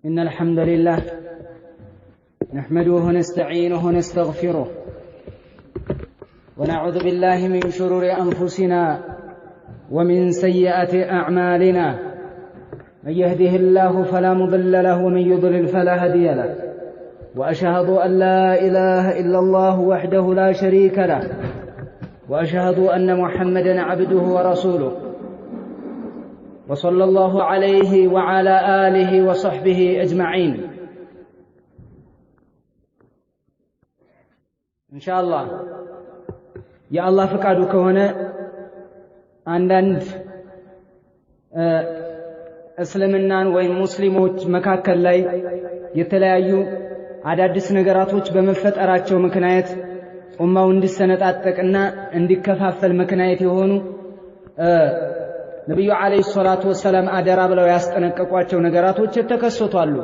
إن الحمد لله نحمده ونستعينه ونستغفره ونعوذ بالله من شرور أنفسنا ومن سيئات أعمالنا. من يهده الله فلا مضل له ومن يضلل فلا هادي له، وأشهد أن لا إله إلا الله وحده لا شريك له، وأشهد أن محمدًا عبده ورسوله، وصلى الله عليه وعلى آله وصحبه أجمعين. إن شاء الله يا الله فقادك هنا عندنا እስልምናን ወይም ሙስሊሞች መካከል ላይ የተለያዩ አዳዲስ ነገራቶች በመፈጠራቸው ምክንያት ኡማው እንዲሰነጣጠቅና እንዲከፋፈል ምክንያት የሆኑ ነብዩ አለይሂ ሰላቱ ወሰለም አደራ ብለው ያስጠነቀቋቸው ነገራቶች ተከሰቷሉ።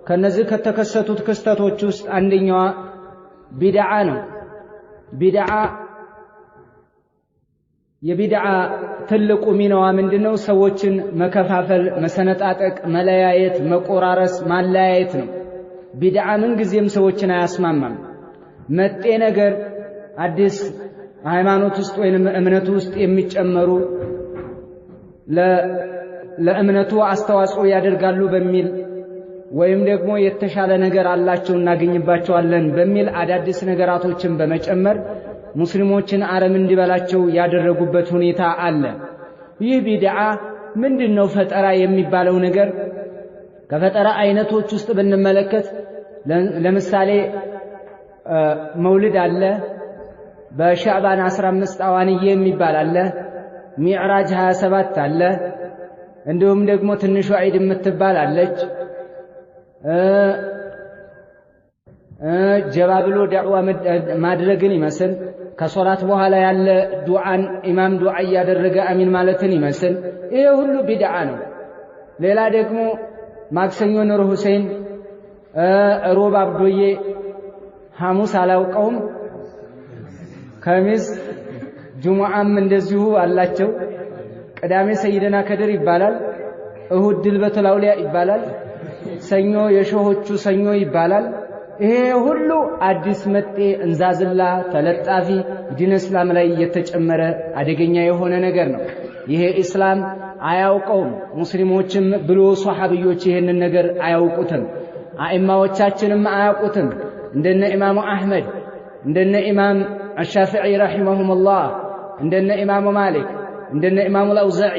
ከነዚህ ከተከሰቱት ክስተቶች ውስጥ አንደኛው ቢድዓ ነው። ቢድዓ የቢድዓ ትልቁ ሚናዋ ምንድነው? ሰዎችን መከፋፈል፣ መሰነጣጠቅ፣ መለያየት፣ መቆራረስ፣ ማለያየት ነው። ቢድዓ ምን ጊዜም ሰዎችን አያስማማም። መጤ ነገር አዲስ ሃይማኖት ውስጥ ወይንም እምነቱ ውስጥ የሚጨመሩ ለእምነቱ አስተዋጽኦ ያደርጋሉ በሚል ወይም ደግሞ የተሻለ ነገር አላቸው እናገኝባቸዋለን በሚል አዳዲስ ነገራቶችን በመጨመር ሙስሊሞችን አረም እንዲበላቸው ያደረጉበት ሁኔታ አለ። ይህ ቢድዓ ምንድነው? ፈጠራ የሚባለው ነገር ከፈጠራ አይነቶች ውስጥ ብንመለከት ለምሳሌ መውሊድ አለ፣ በሻዕባን 15 አዋንዬ የሚባል አለ፣ ሚዕራጅ 27 አለ፣ እንዲሁም ደግሞ ትንሿ ዒድ የምትባል አለች። ጀባ ብሎ ዳዕዋ ማድረግን ይመስል ከሶላት በኋላ ያለ ዱዓን ኢማም ዱዓ ያደረገ አሚን ማለትን ይመስል ይሄ ሁሉ ቢድዓ ነው። ሌላ ደግሞ ማክሰኞ ኑር ሁሴን፣ ሮብ አብዶዬ፣ ሐሙስ አላውቀውም፣ ከሚስ ጁሙዓም እንደዚሁ አላቸው። ቅዳሜ ሰይድና ከድር ይባላል፣ እሁድ ድልበቱል አውሊያ ይባላል፣ ሰኞ የሾሆቹ ሰኞ ይባላል። ይሄ ሁሉ አዲስ መጤ እንዛዝላ ተለጣፊ ዲን እስላም ላይ የተጨመረ አደገኛ የሆነ ነገር ነው። ይሄ እስላም አያውቀውም። ሙስሊሞችም ብሎ ሷሐቢዮች ይሄንን ነገር አያውቁትም። አኢማዎቻችንም አያውቁትም። እንደነ ኢማሙ አህመድ፣ እንደነ ኢማም አሻፊዒ ረሂመሁሙላህ፣ እንደነ ኢማሙ ማሊክ፣ እንደነ ኢማሙ አልአውዛዒ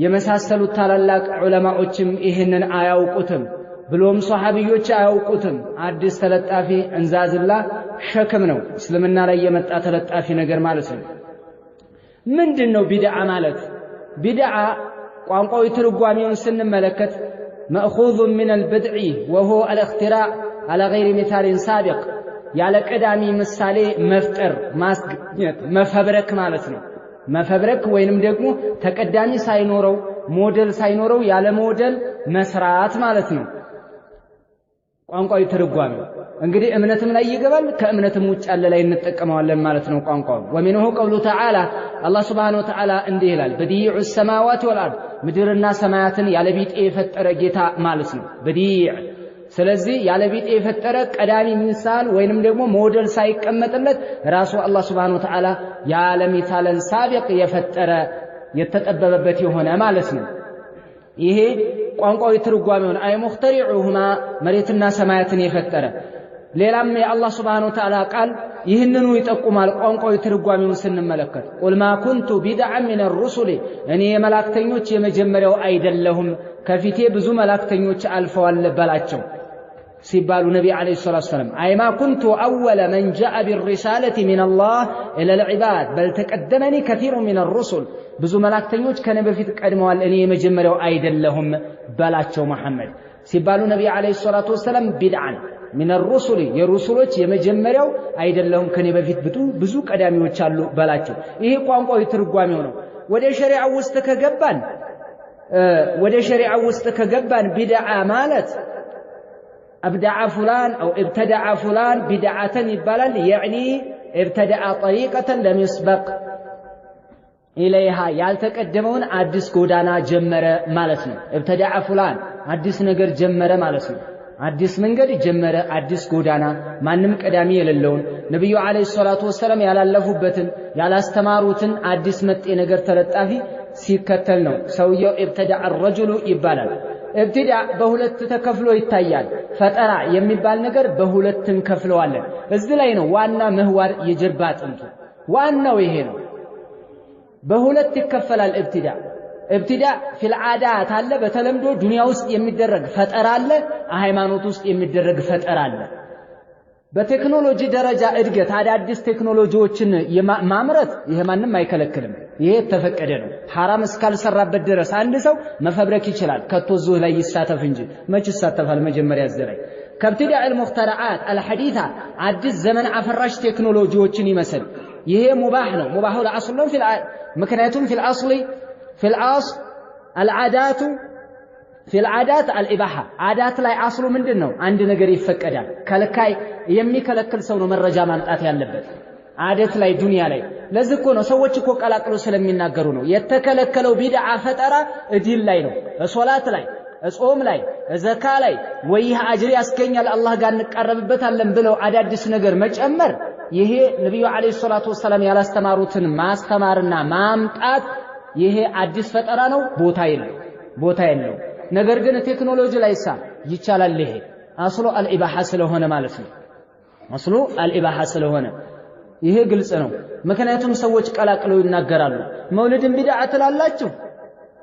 የመሳሰሉት ታላላቅ ዑለማዎችም ይሄንን አያውቁትም። ብሎም ሷሐቢዮች አያውቁትም። አዲስ ተለጣፊ እንዛዝላ ሸክም ነው። እስልምና ላይ የመጣ ተለጣፊ ነገር ማለት ነው። ምንድነው ቢድዓ ማለት? ቢድዓ ቋንቋዊ ትርጓሜውን ስንመለከት መእኹዙ ሚን አልበድዒ ወሆ አልእኽትራዕ አላ ገይሪ ሚሳሊን ሳቢቅ፣ ያለ ቀዳሚ ምሳሌ መፍጠር፣ ማስገኘት፣ መፈብረክ ማለት ነው። መፈብረክ ወይንም ደግሞ ተቀዳሚ ሳይኖረው ሞዴል ሳይኖረው ያለ ሞዴል መስራት ማለት ነው ቋንቋዊ ትርጓሜ። እንግዲህ እምነትም ላይ ይገባል፣ ከእምነትም ውጭ ያለ ላይ እንጠቀመዋለን ማለት ነው ቋንቋው። ወሚንሁ ቀውሉ ተዓላ አላህ ሱብሓነሁ ወተዓላ እንዲህ ይላል፣ በዲዑ ሰማዋት ወልአርድ፣ ምድርና ሰማያትን ያለ ቢጤ የፈጠረ ጌታ ማለት ነው በዲዕ። ስለዚህ ያለ ቢጤ የፈጠረ ቀዳሚ ምሳል ወይንም ደግሞ ሞዴል ሳይቀመጥለት ራሱ አላህ ሱብሓነሁ ወተዓላ ያለ ሚሳለን ሳቢቅ የፈጠረ የተጠበበበት የሆነ ማለት ነው። ይሄ ቋንቋዊ ትርጓሜውን አይ ሙኽተሪዑሁማ መሬትና ሰማያትን የፈጠረ። ሌላም የአላህ ሱብሓነሁ ወተዓላ ቃል ይህንኑ ይጠቁማል። ቋንቋዊ ትርጓሜውን ስንመለከት ቁል ማ ኩንቱ ቢድዐን ሚነ ሩሱሊ፣ እኔ የመላእክተኞች የመጀመሪያው አይደለሁም፣ ከፊቴ ብዙ መላእክተኞች አልፈዋል በላቸው ሲባሉ ነቢ ዓለይሂ ሰላቱ ወሰላም አይ ማ ኩንቱ አወለ መን ጃአ ቢሪሳለቲ ሚነላህ ኢለል ዒባድ በል ተቀደመኒ ከሲሩ ሚነ ሩሱል፣ ብዙ መላእክተኞች ከኔ በፊት ቀድመዋል፣ እኔ የመጀመሪያው አይደለሁም በላቸው መሐመድ ሲባሉ ነቢ ዓለይሂ ሰላቱ ወሰላም ቢድዓን ሚነ ሩሱሊ፣ የሩሱሎች የመጀመሪያው አይደለሁም፣ ከኔ በፊት ብዙ ቀዳሚዎች አሉ በላቸው። ይሄ ቋንቋዊ ትርጓሜው ነው። ወደ ሸሪዓ ውስጥ ከገባን ቢድዓ ማለት أبدع فلان أو ابتدع فلان بدعة يبالل، يعني ابتدع طريقة لم يسبق ኢለይሃ ያልተቀደመውን አዲስ ጎዳና ጀመረ ማለት ነው። እብተዳዐ ፉላን አዲስ ነገር ጀመረ ማለት ነው። አዲስ መንገድ ጀመረ፣ አዲስ ጎዳና ማንም ቀዳሚ የሌለውን ነብዩ አለይሂ ሰላቱ ወሰለም ያላለፉበትን ያላስተማሩትን አዲስ መጤ ነገር ተለጣፊ ሲከተል ነው ሰውየው ኢብተዳዐ الرجل ይባላል። ኢብቲዳዕ በሁለት ተከፍሎ ይታያል። ፈጠራ የሚባል ነገር በሁለት እንከፍለዋለን። እዚህ ላይ ነው ዋና ምህዋር የጀርባ አጥንቱ ዋናው ይሄ ነው። በሁለት ይከፈላል ኢብቲዳዕ። ኢብቲዳዕ ፊል ዓዳት አለ፣ በተለምዶ ዱንያ ውስጥ የሚደረግ ፈጠራ አለ፣ ሃይማኖት ውስጥ የሚደረግ ፈጠራ አለ። በቴክኖሎጂ ደረጃ እድገት አዳዲስ ቴክኖሎጂዎችን ማምረት ይሄ ማንም አይከለክልም። ይሄ ተፈቀደ ነው። ሐራም እስካልሰራበት ድረስ አንድ ሰው መፈብረክ ይችላል። ከቶ ዙህ ላይ ይሳተፍ እንጂ መች ይሳተፋል? መጀመሪያ ዘላይ ከብትዳዕ المخترعات الحديثة አዲስ ዘመን አፈራሽ ቴክኖሎጂዎችን ይመስል ይሄ ሙባህ ነው። ሙባሁ ለአስሉ ፊል ምክንያቱም ፊል አስል العادات في العادات الإباحة عادات ላይ አስሉ ምንድነው? አንድ ነገር ይፈቀዳል። ከልካይ የሚከለክል ሰው ነው መረጃ ማምጣት ያለበት ዓደት ላይ ዱንያ ላይ። ለዚህ እኮ ነው ሰዎች እኮ ቀላቅሎ ስለሚናገሩ ነው የተከለከለው። ቢድዓ ፈጠራ እዲን ላይ ነው፣ ሶላት ላይ፣ ጾም ላይ፣ ዘካ ላይ ወይህ አጅር ያስገኛል አላህ ጋር እንቀርብበታለን ብለው አዳዲስ ነገር መጨመር ይሄ ነብዩ አለይሂ ሰላቱ ወሰለም ያላስተማሩትን ማስተማርና ማምጣት ይሄ አዲስ ፈጠራ ነው። ቦታ የለው። ነገር ግን ቴክኖሎጂ ላይ ይቻላል። ይሄ አስሉ አልኢባሃ ስለሆነ ማለት ነው። አስሉ አልኢባሃ ስለሆነ ይሄ ግልጽ ነው። ምክንያቱም ሰዎች ቀላቅለው ይናገራሉ። መውሊድን ቢድዓ ትላላችሁ።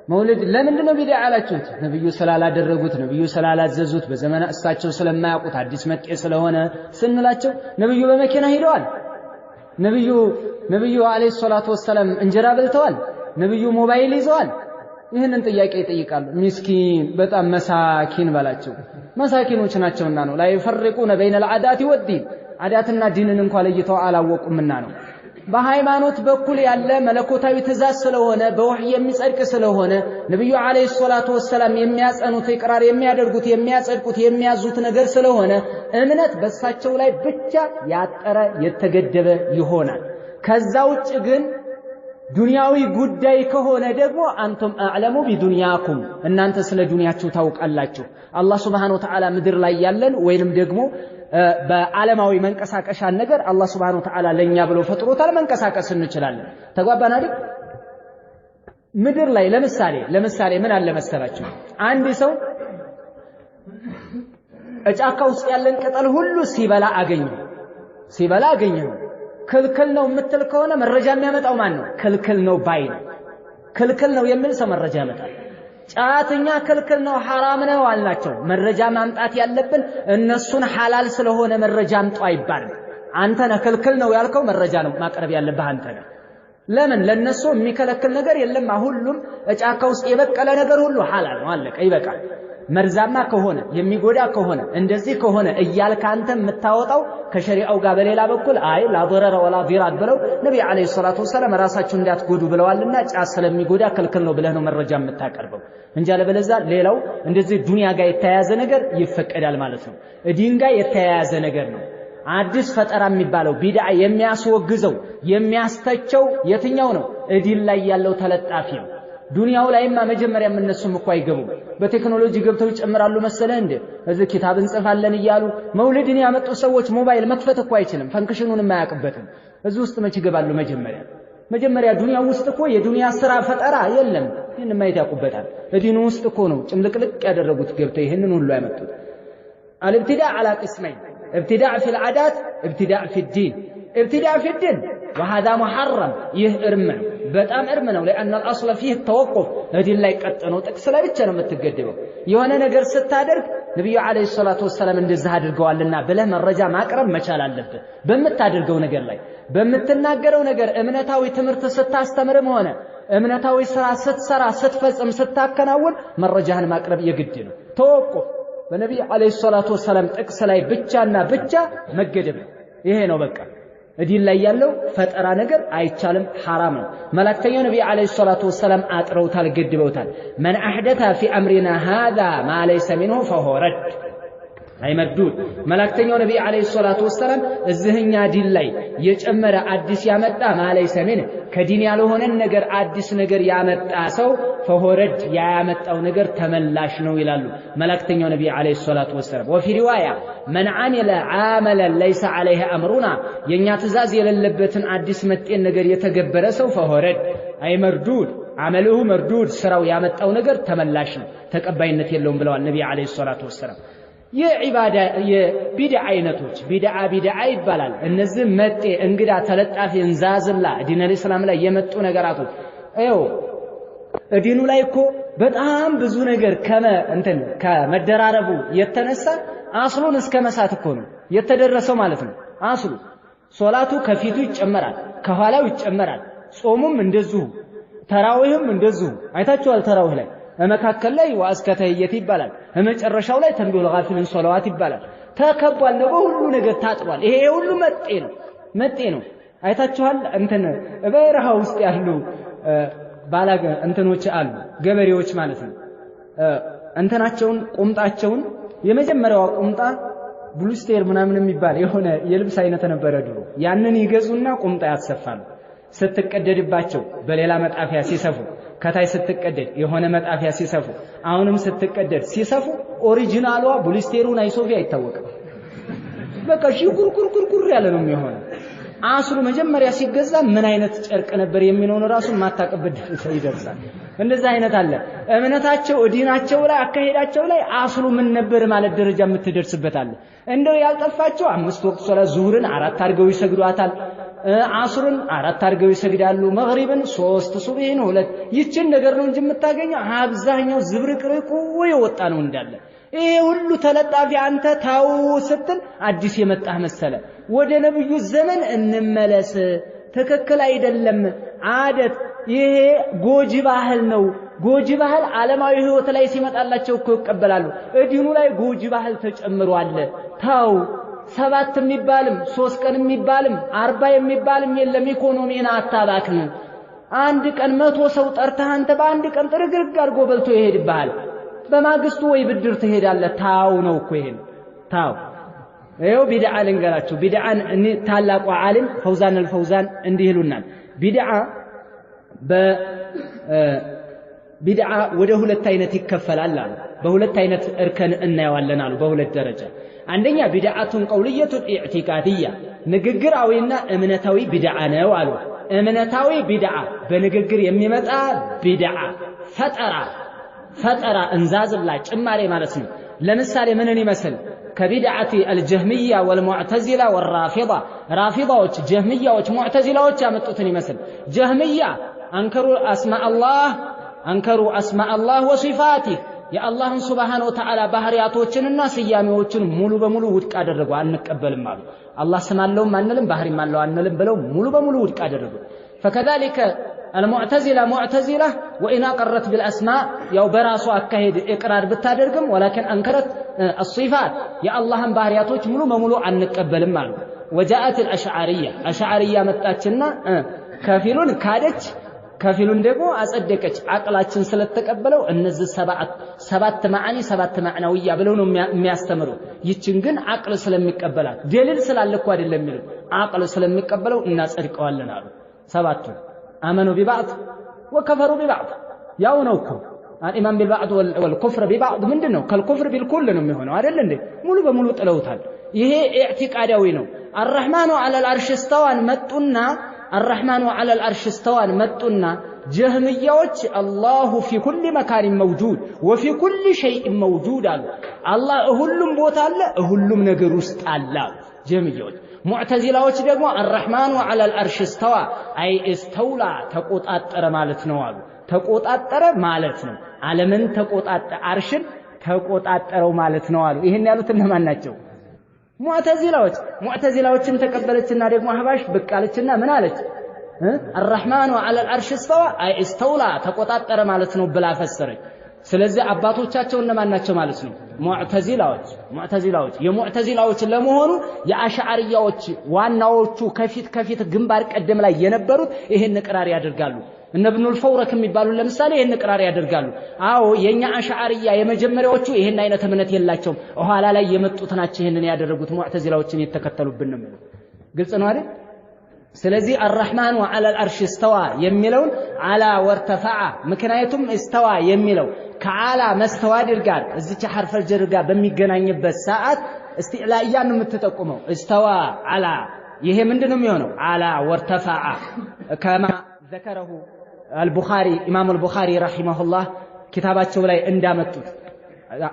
መውሊድ ለምንድን ነው ቢድዓ ያላችሁት? ነብዩ ስላላደረጉት፣ ነብዩ ስላላዘዙት፣ በዘመነ እሳቸው ስለማያውቁት አዲስ መጤ ስለሆነ ስንላቸው ነብዩ በመኪና ሄደዋል። ነብዩ አለይሂ ሰላቱ ወሰለም እንጀራ በልተዋል። ነብዩ ሞባይል ይዘዋል። ይህንን ጥያቄ ይጠይቃሉ። ምስኪን በጣም መሳኪን ባላቸው መሳኪኖች ናቸውና ነው። ላይ ፈርቁነ በይነ العادات والدين ዓዳትና ዲንን እንኳን ለይተው አላወቁምና ነው። በሃይማኖት በኩል ያለ መለኮታዊ ትእዛዝ ስለሆነ በወህይ የሚጸድቅ ስለሆነ ነብዩ አለይሂ ሰላቱ ወሰለም የሚያጸኑት ኢቅራር የሚያደርጉት የሚያጸድቁት የሚያዙት ነገር ስለሆነ እምነት በሳቸው ላይ ብቻ ያጠረ የተገደበ ይሆናል። ከዛ ውጭ ግን ዱንያዊ ጉዳይ ከሆነ ደግሞ አንቱም አዕለሙ ቢዱንያኩም እናንተ ስለ ዱንያችሁ ታውቃላችሁ። አላህ Subhanahu Wa Ta'ala ምድር ላይ ያለን ወይንም ደግሞ በዓለማዊ መንቀሳቀሻ ነገር አላህ Subhanahu Wa Ta'ala ለኛ ብሎ ፈጥሮታል። መንቀሳቀስ እንችላለን። ተግባባን አይደል? ምድር ላይ ለምሳሌ ምን አለ መሰላችሁ? አንድ ሰው ጫካ ውስጥ ያለን ቅጠል ሁሉ ሲበላ አገኘው። ክልክል ነው የምትል ከሆነ መረጃ የሚያመጣው ማን ነው? ክልክል ነው ባይ ነው። ክልክል ነው የሚል ሰው መረጃ ያመጣል። ጫትኛ ክልክል ነው ሐራም ነው አልናቸው። መረጃ ማምጣት ያለብን እነሱን ሐላል ስለሆነ መረጃ አምጡ አይባልም። አንተ ነህ ክልክል ነው ያልከው፣ መረጃ ነው ማቅረብ ያለብህ አንተ ነህ። ለምን? ለነሱ የሚከለክል ነገር የለም። ሁሉም ጫካ ውስጥ የበቀለ ነገር ሁሉ ሐላል ነው፣ አለቀ፣ ይበቃል። መርዛማ ከሆነ የሚጎዳ ከሆነ እንደዚህ ከሆነ እያልክ አንተ የምታወጣው ከሸሪዓው ጋር በሌላ በኩል አይ ላ ضرر ولا ضرار ብለው ነብዩ አለይሂ ሰላቱ ወሰለም ራሳቸው እንዳትጎዱ ብለዋልና ጫት ስለሚጎዳ ክልክል ነው ብለህ ነው መረጃ የምታቀርበው እንጂ አለበለዛ ሌላው እንደዚህ ዱንያ ጋር የተያያዘ ነገር ይፈቀዳል ማለት ነው። ዲን ጋር የተያያዘ ነገር ነው። አዲስ ፈጠራ የሚባለው ቢድዓ የሚያስወግዘው የሚያስተቸው የትኛው ነው? ዲን ላይ ያለው ተለጣፊ ነው። ዱንያው ላይማ መጀመሪያ እነሱም እኮ አይገቡም። በቴክኖሎጂ ገብተው ይጨምራሉ መሰለህ እንዴ? እዚህ ኪታብ እንጽፋለን እያሉ መውሊድን ያመጡ ሰዎች ሞባይል መክፈት እኮ አይችልም፣ ፈንክሽኑንም አያውቅበትም። እዚህ ውስጥ መች ይገባሉ? መጀመሪያ ዱንያው ውስጥ እኮ የዱንያ ስራ ፈጠራ የለም። ይህን ማየት ያውቁበታል። ዲኑ ውስጥ እኮ ነው ጭምልቅልቅ ያደረጉት ገብተው ይህንን ሁሉ ያመጡት። الابتداع على قسمين: ابتداع في العادات، ابتداع في الدين. ابتداع في الدين وهذا محرم، ይህ እርም ነው፣ በጣም እርም ነው። لأن الأصل فيه التوقف። ዲን ላይ ቀጥ ነው፣ ጥቅስ ላይ ብቻ ነው የምትገደበው። የሆነ ነገር ስታደርግ ነብዩ አለይሂ ሰላቱ ወሰለም እንደዚህ አድርገዋልና ብለህ መረጃ ማቅረብ መቻል አለብህ። በምታደርገው ነገር ላይ በምትናገረው ነገር እምነታዊ ትምህርት ስታስተምርም ሆነ እምነታዊ ስራ ስትሰራ ስትፈጽም ስታከናውን መረጃህን ማቅረብ የግድ ነው። ተወቁፍ በነብዩ አለይሂ ሰላቱ ወሰለም ጥቅስ ላይ ብቻና ብቻ መገደብ ይሄ ነው በቃ። ዲን ላይ ያለው ፈጠራ ነገር አይቻልም፣ ሐራም ነው። መላእክተኛው ነብዩ አለይሂ ሰላቱ ወሰለም አጥረውታል፣ ገድበውታል። መን አህደተ ፊ አምሪና ሃዛ ማ ለይሰ ሚንሁ ፈሁ ረድ። አይ መርዱድ መላእክተኛው ነብይ አለይሂ ሰላቱ ወሰለም እዚህኛ ዲን ላይ የጨመረ አዲስ ያመጣ ማለይ ሰሜን ከዲን ያልሆነን ነገር አዲስ ነገር ያመጣ ሰው ፈሆረድ ያመጣው ነገር ተመላሽ ነው ይላሉ መላእክተኛው ነብይ አለይሂ ሰላቱ ወሰለም ወፊ ሪዋያ من عمل عملا ليس عليه امرنا የኛ ትእዛዝ የሌለበትን አዲስ መጤን ነገር የተገበረ ሰው ፈሆረድ አይ መርዱድ عمله مردود ስራው ያመጣው ነገር ተመላሽ ነው ተቀባይነት የለውም ብለዋል ነብይ አለይሂ ሰላቱ ወሰለም የዒባዳ የቢድዓ አይነቶች ቢድዓ ይባላል እነዚህ መጤ እንግዳ ተለጣፊ እንዛዝላ ዲን አልእስላም ላይ የመጡ ነገራቶች አዮ ዲኑ ላይ እኮ በጣም ብዙ ነገር ከመደራረቡ የተነሳ አስሉን እስከ መሳት እኮ ነው የተደረሰው ማለት ነው አስሉ ሶላቱ ከፊቱ ይጨመራል ከኋላው ይጨመራል ጾሙም እንደዚሁ ተራዊህም እንደዚሁ አይታችኋል ተራዊህ ላይ መካከል ላይ ዋስከተየት ይባላል መጨረሻው ላይ ተንቢሁል ጋፊልን ሶላዋት ይባላል ተከቧል ነው ሁሉ ነገር ታጥሯል ይሄ ሁሉ መጤ ነው አይታችኋል በረሃ ውስጥ ያሉ ባላገ እንትኖች አሉ ገበሬዎች ማለት ነው እንትናቸውን ቁምጣቸውን የመጀመሪያው ቁምጣ ብሉስቴር ምናምን የሚባል የሆነ የልብስ አይነት ነበር ድሮ ያንን ይገዙና ቁምጣ ያሰፋሉ ስትቀደድባቸው በሌላ መጣፊያ ሲሰፉ ከታይ ስትቀደድ የሆነ መጣፊያ ሲሰፉ አሁንም ስትቀደድ ሲሰፉ ኦሪጂናሏ ብሉስቴሩን አይሶፊያ አይታወቅም በቃ ሽኩርኩርኩር ያለ ነው የሚሆነው አስሩ መጀመሪያ ሲገዛ ምን አይነት ጨርቅ ነበር የሚኖር ራሱ ማታቀበድ ይደርሳል እንደዛ አይነት አለ እምነታቸው ዲናቸው ላይ አካሄዳቸው ላይ አስሩ ምን ነበር ማለት ደረጃ የምትደርስበት አለ እንደው ያልጠፋቸው 5 ወቅት ሶላት ዙህርን 4 አድርገው ይሰግዷታል አስሩን 4 አድርገው ይሰግዳሉ መግሪብን 3 ሱብሂን 2 ይችን ነገር ነው እንጂ የምታገኘው አብዛኛው ዝብርቅርቁ የወጣ ነው እንዳለ ይሄ ሁሉ ተለጣፊ አንተ ታው ስትል አዲስ የመጣህ መሰለ ወደ ነብዩ ዘመን እንመለስ ትክክል አይደለም አደት ይሄ ጎጂ ባህል ነው ጎጂ ባህል ዓለማዊ ህይወት ላይ ሲመጣላቸው እኮ ይቀበላሉ ዲኑ ላይ ጎጂ ባህል ተጨምሯል ታው 7 የሚባልም 3 ቀን የሚባልም 40 የሚባልም የለም ኢኮኖሚና አታባክን አንድ ቀን 100 ሰው ጠርተህ አንተ በአንድ ቀን ጥርግርግ አድርጎ በልቶ ይሄድብሃል በማግስቱ ወይ ብድር ትሄዳለህ ታው ነው እኮ ይሄን ታው ይሄው ቢድዓ ልንገራችሁ ቢድዓን ታላቁ ዓለም ፈውዛን አልፈውዛን እንዲህ ይሉናል ቢድዓ ወደ ሁለት አይነት ይከፈላል አሉ በሁለት አይነት እርከን እናየዋለን አሉ በሁለት ደረጃ አንደኛ ቢድዓቱን ቀውልየቱን ኢዕቲቃዲያ ንግግራዊና እምነታዊ ቢድዓ ነው አሉ እምነታዊ ቢድዓ በንግግር የሚመጣ ቢድዓ ፈጠራ እንዛዝላ ጭማሬ ማለት ነው ለምሳሌ ምንን ይመስል ከቢድዓቲ አልጀህሚያ ወልሙዕተዚላ ወራፊዳ ራፊዳዎች ጀህሚያዎች ሙዕተዚላዎች ያመጡትን ይመስል ጀህሚያ አንከሩ አስማ አላህ ወሲፋቲህ የአላህን ሱብሓነሁ ወተዓላ ባህሪያቶችንና ስያሜዎችን ሙሉ በሙሉ ውድቅ አደረጉ አንቀበልም አሉ አላህ ስም አለው አንልም ባህሪም አለው አንልም ብለው ሙሉ በሙሉ ውድቅ አደረጉ فكذلك المعتزلة معتزلة وإن أقرت بالأسماء يو براسو أكهد إقرار بالتادرقم ولكن أنكرت الصفات يا الله بارياتوش ملو عن نقبل مالو وجاءت الأشعرية متأتشنا كافلون كادت كافلون دقو أصدقت عقلاتشن سلتقبلو النزل سبات معاني سبات معنوية بلونو مياستمرو يتشنقن عقل سلم يقبلات دليل سلالكو هذا اللي ميلو عقل سلم يقبلو الناس أرقوا لنا سباتو آمنوا ببعض وكفروا ببعض ياونوكم الإيمان بالبعض والكفر ببعض من دنو كالكفر بالكل نمي هنا عدل لندي ملو بملو تلوتال يهي اعتقادوي نو الرحمن على العرش استوى متنا الرحمن على العرش استوى متنا جهميوች الله في كل مكان موجود وفي كل شيء موجود الله ሁሉም ቦታ አለ ሁሉም ነገር ውስጥ አለ جهميوች ሙዕተዚላዎች ደግሞ الرحمن على العرش استوى اي استولى ተቆጣጠረ ማለት ነው አሉ ተቆጣጠረ ማለት ነው ዓለምን ተቆጣጠረ አርሽን ተቆጣጠረው ማለት ነው አሉ ይሄን ያሉት እነማን ናቸው ሙዕተዚላዎችን ተቀበለችና ደግሞ አህባሽ በቃለችና ምን አለች الرحمن على العرش استوى اي استولى ተቆጣጠረ ማለት ነው ብላ ፈሰረች ስለዚህ አባቶቻቸው እነማን ናቸው ማለት ነው ሙዕተዚላዎች የሙዕተዚላዎች ለመሆኑ የአሽዓሪያዎች ዋናዎቹ ከፊት ግንባር ቀደም ላይ የነበሩት ይሄን ቅራር ያደርጋሉ እነ ኢብኑል ፈውረክ የሚባሉ ለምሳሌ ይሄን ቅራር ያደርጋሉ። አዎ የኛ አሽዓሪያ የመጀመሪያዎቹ ይሄን አይነት እምነት የላቸውም። ኋላ ላይ የመጡት ናቸው ይሄንን ያደረጉት ሙዕተዚላዎችን የተከተሉብን ነው ማለት ግልጽ ነው አይደል? ስለዚህ አርራህማኑ ዐለል አርሽ እስተዋ የሚለውን አላ ወርተፈዐ ምክንያቱም እስተዋ የሚለው ከአላ መስተዋድር ጋር እዚች ሐርፈል ጀር ጋር በሚገናኝበት ሰዓት እስቲዕላኢያን ነው የምትጠቁመው። እስተዋ አላ ይሄ ምንድነው የሚሆነው? አላ ወርተፈዐ ከማ ذكره البخاري امام البخاري رحمه الله كتاباቸው ላይ እንዳመጡት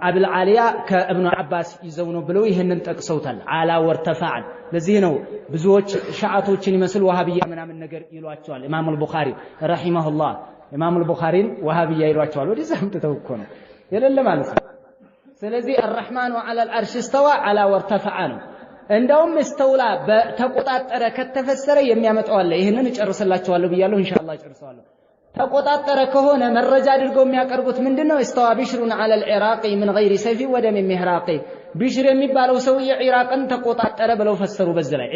አብል አሊያ ከኢብኑ አባስ ይዘው ነው ብለው ይሄንን ጠቅሰውታል። አላ ወርተፈዐ ለዚህ ነው ብዙዎች ሻዓቶችን ይመስል ወሃቢያ ምናምን ነገር ይሏቸዋል። ኢማም አልቡኻሪ ረሂመሁላህ ኢማም አልቡኻሪን ወሃቢያ ይሏቸዋል። ወዲህ ዘምተው እኮ ነው የሌለ ማለት ነው። ስለዚህ الرحمن على العرش استوى على وارتفع ነው። እንደውም استولى በተቆጣጠረ ከተፈሰረ የሚያመጣው አለ። ይሄንን እጨርስላችኋለሁ ብያለሁ ኢንሻአላህ እጨርሰዋለሁ። ተቆጣጠረ ከሆነ መረጃ አድርገው የሚያቀርቡት ምንድነው? استوى بشر على العراق من غير سيف ودم محراق ቢሽር የሚባለው ሰውዬ ኢራቅን ተቆጣጠረ ብለው ፈሰሩ። በዚህ ላይ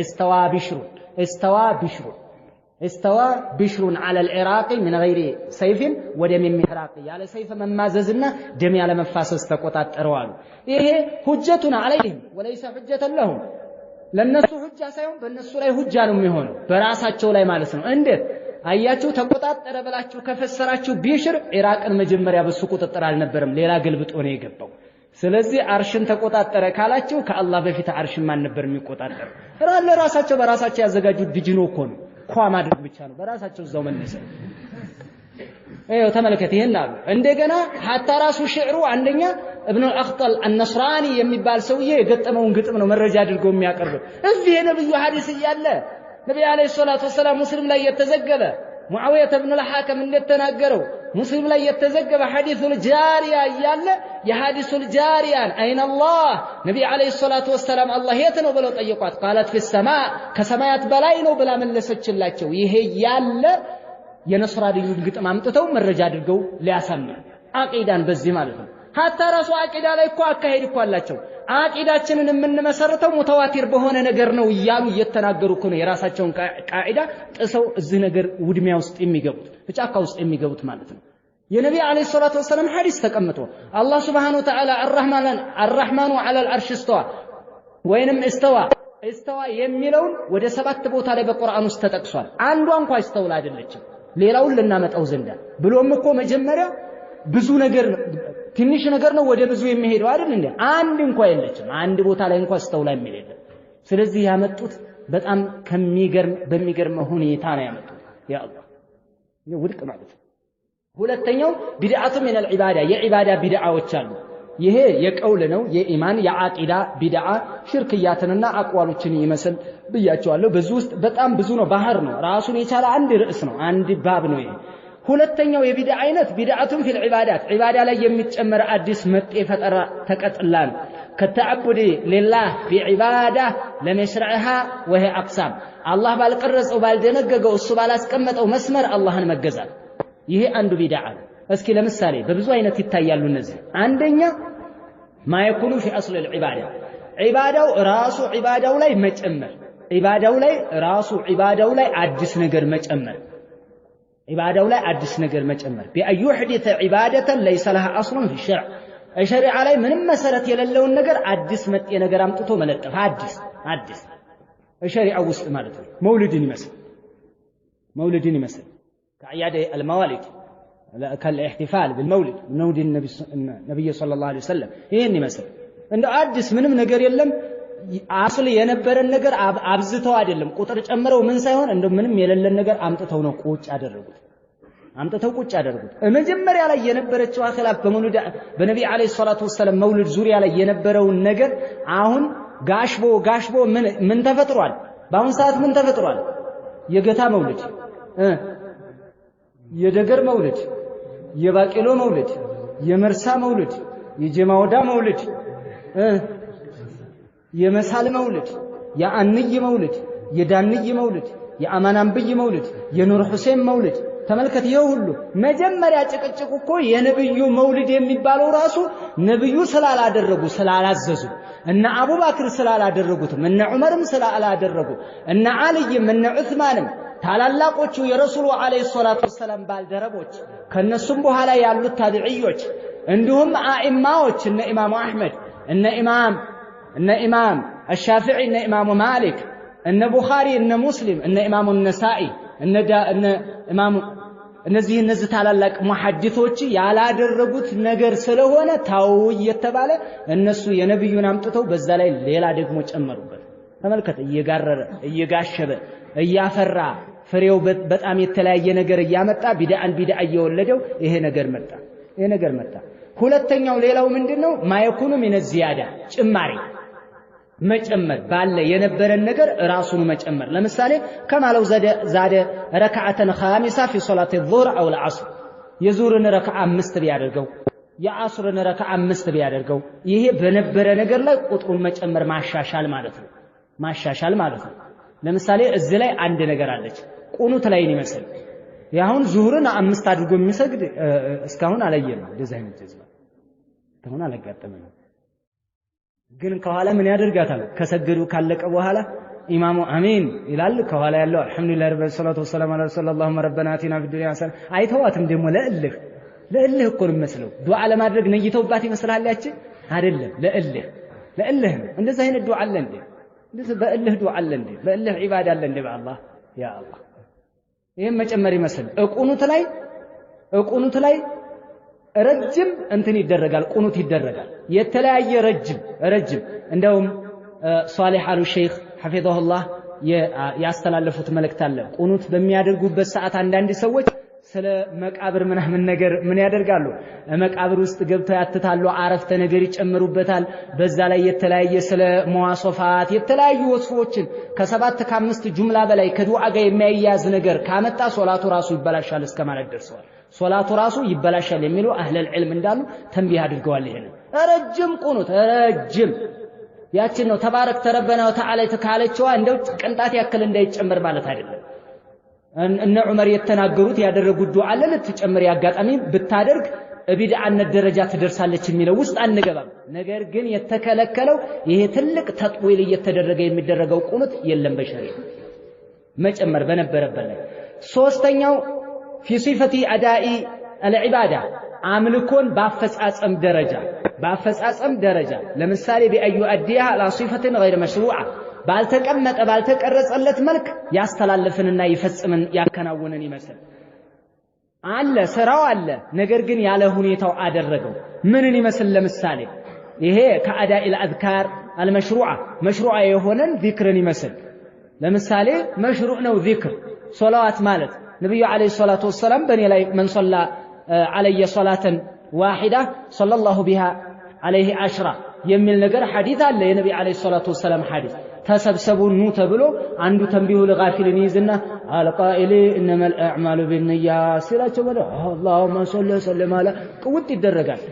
استوى بشر على العراق من غير سيف ودم محراق ያለ ሰይፍ መማዘዝና ደም ያለ መፋሰስ ተቆጣጠረው አሉ። ይሄ ሁጀቱን عليهم وليس حجة لهم ለነሱ ሁጃ ሳይሆን በእነሱ ላይ ሁጃ ነው የሚሆነው በራሳቸው ላይ ማለት ነው። እንዴት አያችሁ? ተቆጣጠረ ብላችሁ ከፈሰራችሁ ቢሽር ኢራቅን መጀመሪያ በሱ ቁጥጥር አልነበረም፣ ሌላ ገልብጦ ነው የገባው። ስለዚህ አርሽን ተቆጣጠረ ካላችሁ ከአላህ በፊት አርሽን ማን ነበር የሚቆጣጠር? ለራሳቸው በራሳቸው ያዘጋጁት ዲጂኖ እኮ ነው። ኳ ማድረግ ብቻ ነው በራሳቸው እዛው መነሰ። ተመልከት ይሄን አሉ። እንደገና ሐታ ራሱ ሽዕሩ አንደኛ ኢብኑ አልአኽጠል አልነስራኒ የሚባል ሰውዬ የገጠመውን ግጥም ነው መረጃ አድርገው የሚያቀርበው። እዚህ የነብዩ ሐዲስ እያለ ነብዩ አለይሂ ሰላቱ ወሰላም ሙስሊም ላይ የተዘገበ ሙዓዊያ ኢብኑ አልሐከም እንደተናገረው ሙስሊም ላይ የተዘገበ ሐዲሱል ጃሪያ እያለ የሐዲሱል ጃሪያን አይነ አላህ ነብዩ አለይሂ ሰላቱ ወሰላም አላህ የት ነው ብለው ጠየቋት። ቃላት ፊሰማ ከሰማያት በላይ ነው ብላ መለሰችላቸው። ይሄ ያለ የነስራዲዩ ግጥም አምጥተው መረጃ አድርገው ሊያሳምኑ አቂዳን በዚህ ማለት ነው። ሐታ ራሱ አቂዳ ላይ እኮ አካሄድ እኮ አላቸው። አቂዳችንን የምንመሰርተው ሙተዋቲር በሆነ ነገር ነው እያሉ እየተናገሩ እኮ ነው የራሳቸውን ቃዒዳ ጥሰው እዚህ ነገር ውድሚያ ውስጥ የሚገቡት በጫካ ውስጥ የሚገቡት ማለት ነው። የነብዩ አለይሂ ሰላቱ ወሰለም ሐዲስ ተቀምጦ አላህ Subhanahu Wa Ta'ala الرحمن على العرش استوى ወይንም استوى የሚለውን ወደ 7 ቦታ ላይ በቁርአን ውስጥ ተጠቅሷል። አንዷ እንኳን استوى አይደለችም። ሌላውን ልናመጣው ዘንዳ ብሎም እኮ መጀመሪያ ብዙ ነገር ትንሽ ነገር ነው ወደ ብዙ የሚሄደው አይደል እንዴ? አንድ እንኳን የለችም። አንድ ቦታ ላይ እንኳን استوى የሚል የለም። ስለዚህ ያመጡት በጣም በሚገርም ሁኔታ ነው ያመጡት። ያ አላህ ውድቅ ማለት ነው። ሁለተኛው ቢድዓቱ ሚን አልዒባዳ የዒባዳ ቢድዓዎች አሉ። ይሄ የቀውል ነው የኢማን የዓቂዳ ቢድዓ ሽርክያትንና አቅዋሎችን ይመስል ብያቸዋለሁ። በዚህ ውስጥ በጣም ብዙ ነው፣ ባህር ነው፣ ራሱን የቻለ አንድ ርዕስ ነው፣ አንድ ባብ ነው ይሄ። ሁለተኛው የቢድዓ አይነት ቢድዓቱን ፊል ዒባዳት ዒባዳ ላይ የሚጨመር አዲስ መጤ ፈጠራ ተቀጥላን ከተዓቡዲ ሊላህ ቢዒባዳ ለመስራዕሃ ወሄ አቅሳም አላህ ባልቀረጸው ባልደነገገው እሱ ባላስቀመጠው መስመር አላህን መገዛት ይሄ አንዱ ቢድዓ ነው። እስኪ ለምሳሌ በብዙ አይነት ይታያሉ እነዚህ። አንደኛ ማይኩኑ ፊ አስል العباده ዒባዳው ራሱ ዒባዳው ላይ መጨመር ዒባዳው ላይ አዲስ ነገር መጨመር بأن يحدث عبادة ليس لها أصل في الشرع الشرع علي من مسرت يللون نجر عدس مت ينجر أمتو ملتف عدس الشرع وسط مالته مولد مثل كعياد الموالد كالاحتفال بالمولد مولد النبي صلى الله عليه وسلم ይሄን ይመስል እንደ አዲስ ምንም ነገር የለም። አስል የነበረን ነገር አብዝተው አይደለም ቁጥር ጨምረው ምን ሳይሆን እንደ ምንም የሌለን ነገር አምጥተው ነው ቁጭ ያደረጉት። መጀመሪያ ላይ የነበረችው አኺላፍ በመውሊድ በነብዩ አለይሂ ሰላቱ ወሰለም መውሊድ ዙሪያ ላይ የነበረውን ነገር አሁን ጋሽቦ ምን ተፈጥሯል? በአሁን ሰዓት ምን ተፈጥሯል? የገታ መውሊድ፣ የደገር መውሊድ፣ የባቄሎ መውሊድ፣ የመርሳ መውሊድ፣ የጀማውዳ መውሊድ፣ የመሳል መውሊድ፣ የአንይ መውሊድ፣ የዳንይ መውሊድ፣ የአማናንብይ መውሊድ፣ የኑር ሁሴን መውሊድ ተመልከት ይሁሉ መጀመሪያ ጭቅጭቁ እኮ የነብዩ መውሊድ የሚባለው ራሱ ነብዩ ስላላደረጉ ስላላዘዙ እነ አቡበክር ስላላደረጉትም እነ ዑመርም ስላላደረጉ እነ አልይም እነ ዑስማንም ታላላቆቹ የረሱሉ አለይሂ ሰላቱ ወሰለም ባልደረቦች ከነሱም በኋላ ያሉት ታቢዒዎች እንዲሁም አኢማዎች እነ ኢማሙ አህመድ እነ ኢማም አሻፊዒ እነ ኢማሙ ማሊክ እነ ቡኻሪ እነ ሙስሊም እነ ኢማሙ ነሳኢ እነ ኢማሙ እነዚህ ታላላቅ ሙሐዲሶች ያላደረጉት ነገር ስለሆነ ታው እየተባለ እነሱ የነብዩን አምጥተው በዛ ላይ ሌላ ደግሞ ጨመሩበት። ተመልከተ እየጋረረ እየጋሸበ እያፈራ ፍሬው በጣም የተለያየ ነገር እያመጣ ቢድዓ እየወለደው ይሄ ነገር መጣ። ሁለተኛው ሌላው ምንድነው? ማየኩኑ ሚነ ዚያዳ ጭማሪ መጨመር ባለ የነበረን ነገር ራሱን መጨመር። ለምሳሌ ከማለው ዛደ ረካዓተን ኻሚሳ ፊ ሶላት الظهر او العصر የዙርን ረካዓ 5 ቢያደርገው የአስርን ረካዓ 5 ቢያደርገው ይሄ በነበረ ነገር ላይ ቁጥሩን መጨመር ማሻሻል ማለት ነው። ለምሳሌ እዚህ ላይ አንድ ነገር አለች ቁኑት ላይ ይመስል ያሁን ዙህርን 5 አድርጎ የሚሰግድ እስካሁን አላየንም። እንደዚህ አይነት ጀዝባ እስካሁን አላጋጠመንም። ግን ከኋላ ምን ያደርጋታል? ከሰገዱ ካለቀ በኋላ ኢማሙ አሚን ይላል። ከኋላ ያለው አልহামዱሊላህ ረቢል ሰላቱ ወሰላሙ ዐላ ረሱሊላህ ረበና አቲና ፊዱንያ ሐሰና አይተዋትም። ደግሞ ለእልህ እኮ ነው መስለው ዱዓ ለማድረግ ነይተውባት ይመስላል። ያቺ አይደለም ለእልህ ነው። እንደዚህ አይነት ዱዓ አለ እንዴ? እንደዚህ በእልህ ዱዓ አለ እንዴ? በእልህ ዒባዳ አለ እንዴ? በአላህ ያ አላህ ይሄን መጨመር ይመስል ቁኑት ላይ ረጅም እንትን ይደረጋል። ቁኑት ይደረጋል የተለያየ ረጅም እንደውም ሷሊህ አሉ ሼክ ሐፊዘሁላህ ያስተላለፉት መልእክት አለ። ቁኑት በሚያደርጉበት ሰዓት አንዳንድ ሰዎች ስለ መቃብር ምናምን ነገር ምን ያደርጋሉ? መቃብር ውስጥ ገብተው ያትታሉ፣ አረፍተ ነገር ይጨምሩበታል። በዛ ላይ የተለያየ ስለ መዋሶፋት የተለያዩ ወስፎችን ከ7 ከ5 ጁምላ በላይ ከዱዓ ጋር የሚያያዝ ነገር ካመጣ ሶላቱ ራሱ ይበላሻል እስከማለት ደርሰዋል። ሶላቱ ራሱ ይበላሻል የሚሉ አህለል ዒልም እንዳሉ ተንቢህ አድርገዋል። ይሄን ረጅም ቁኑት ረጅም ያችን ነው ተባረክ ተረበና ወተዓላ ተካለችዋ እንደው ቅንጣት ያክል እንዳይጨመር ማለት አይደለም። እነ ዑመር የተናገሩት ያደረጉት ዱዓ አለ ልትጨምር ያጋጣሚ ብታደርግ ቢድዓነት ደረጃ ትደርሳለች የሚለው ውስጥ አንገባም። ነገር ግን የተከለከለው ይሄ ትልቅ ተጥዊል እየተደረገ የሚደረገው ቁኑት የለም በሸሪዓ መጨመር በነበረበት ላይ። ሶስተኛው في صفة أداء العبادة عملكون بافصاصم درجة لمثال بأن يؤديها على صفة غير مشروعة بالتقرصلت ملك ያስተላልፍንና ይፈጽምን ያከናውንን ይመስል አለ ስራው አለ ነገር ግን ያለ ሁኔታው አደረገው ምንን ይመስል ለምሳሌ ይሄ ከአዳኢ الأذكار المشروعة مشروع የሆነን ዚክርን ይመስል ለምሳሌ مشروع ነው ዚክር ሶላዋት ማለት ነብዩ አለይሂ ሰላቱ ወሰለም በእኔ ላይ من صلى علي صلاة واحدة صلى الله بها عليه 10 የሚል ነገር ሐዲስ አለ። የነብዩ አለይሂ ሰላቱ ወሰለም ሐዲስ ተሰብሰቡ ኑ ተብሎ አንዱ ተንቢሁ ለጋፊልን ይዝና አልቃኢሊ ኢንመል አዕማሉ ቢንኒያት ሲላቸው ማለት አላሁመ ሰለ ሰለም አለ ቁውጥ ይደረጋል።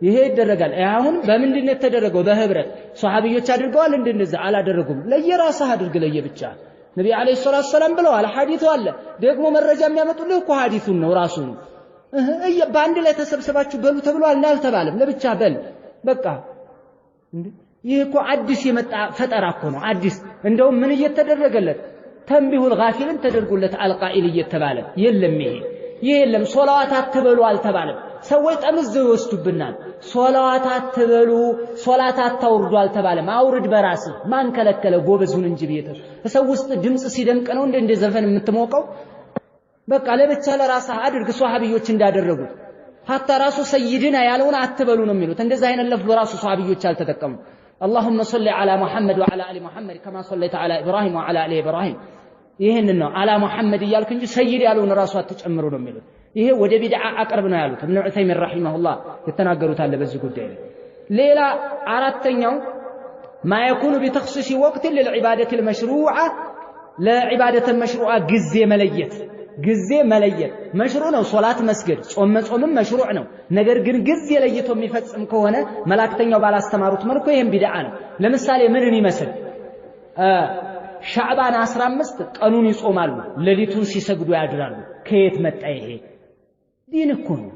ይሄ ይደረጋል። አሁን በምንድነው የተደረገው? በህብረት ሷሃቢዎች አድርገዋል። እንደዛ አላደረጉም። ለየራስህ አድርግ ለየብቻ ነብዩ አለይሂ ሰላቱ ወሰለም ብለዋል። ሐዲሱ አለ። ደግሞ መረጃ የሚያመጡልህ እኮ ሐዲሱን ነው ራሱ ነው። በአንድ ላይ ተሰብስባችሁ በሉ ተብሏል አልተባለም። ለብቻ በል በቃ እንዴ ይሄ እኮ አዲስ የመጣ ፈጠራ እኮ ነው። አዲስ እንደውም ምን እየተደረገለት ተንቢሁል ጋፊልን ተደርጎለት አልቃኢል እየተባለ የለም። ይሄ የለም። ሶላዋት አትበሉ አልተባለም። ሰዎች ጠምዘው ይወስዱብናል። ሶላዋት አትበሉ ሶላት አታውርዱ አልተባለም። አውርድ በራስህ ማን ከለከለ? ጎበዙን እንጂ ቤት ሰው ውስጥ ድምጽ ሲደምቅ ነው እንደ ዘፈን የምትሞቀው። በቃ ለብቻ ለራስህ አድርግ። ሷሃቢዎች እንዳደረጉት ሐታ ራሱ ሰይድና ያለውን አትበሉ ነው የሚሉት። እንደዛ አይነት ለፍዝ ራሱ ሷሃቢዎች አልተጠቀሙ። اللهم صل على محمد وعلى ال محمد كما صليت على ابراهيم وعلى ال ابراهيم ይሄንን ነው አላ መሐመድ ይያልክ እንጂ ሰይድ ያለውን ራሱ አትጨምሩ ነው የሚሉት። ይሄ ወደ ቢድዓ አቅርብ ነው ያሉት ኢብኑ ዑሰይሚን ረሂመሁላህ የተናገሩት አለ በዚህ ጉዳይ ላይ። ሌላ አራተኛው ما يكون بتخصيص وقت للعباده المشروعه لعباده المشروعه ጊዜ መለየት መሽሩዕ ነው። ሶላት መስገድ ጾምም መሽሩዕ ነው። ነገር ግን ጊዜ ለይቶ የሚፈጽም ከሆነ መላእክተኛው ባላስተማሩት መልኩ ይሄን ቢድዓ ነው። ለምሳሌ ምንን ይመስል ሻዕባን 15 ቀኑን ይጾማሉ፣ ሌሊቱን ሲሰግዱ ያድራሉ። ከየት መጣ ይሄ ዲን እኮ ነው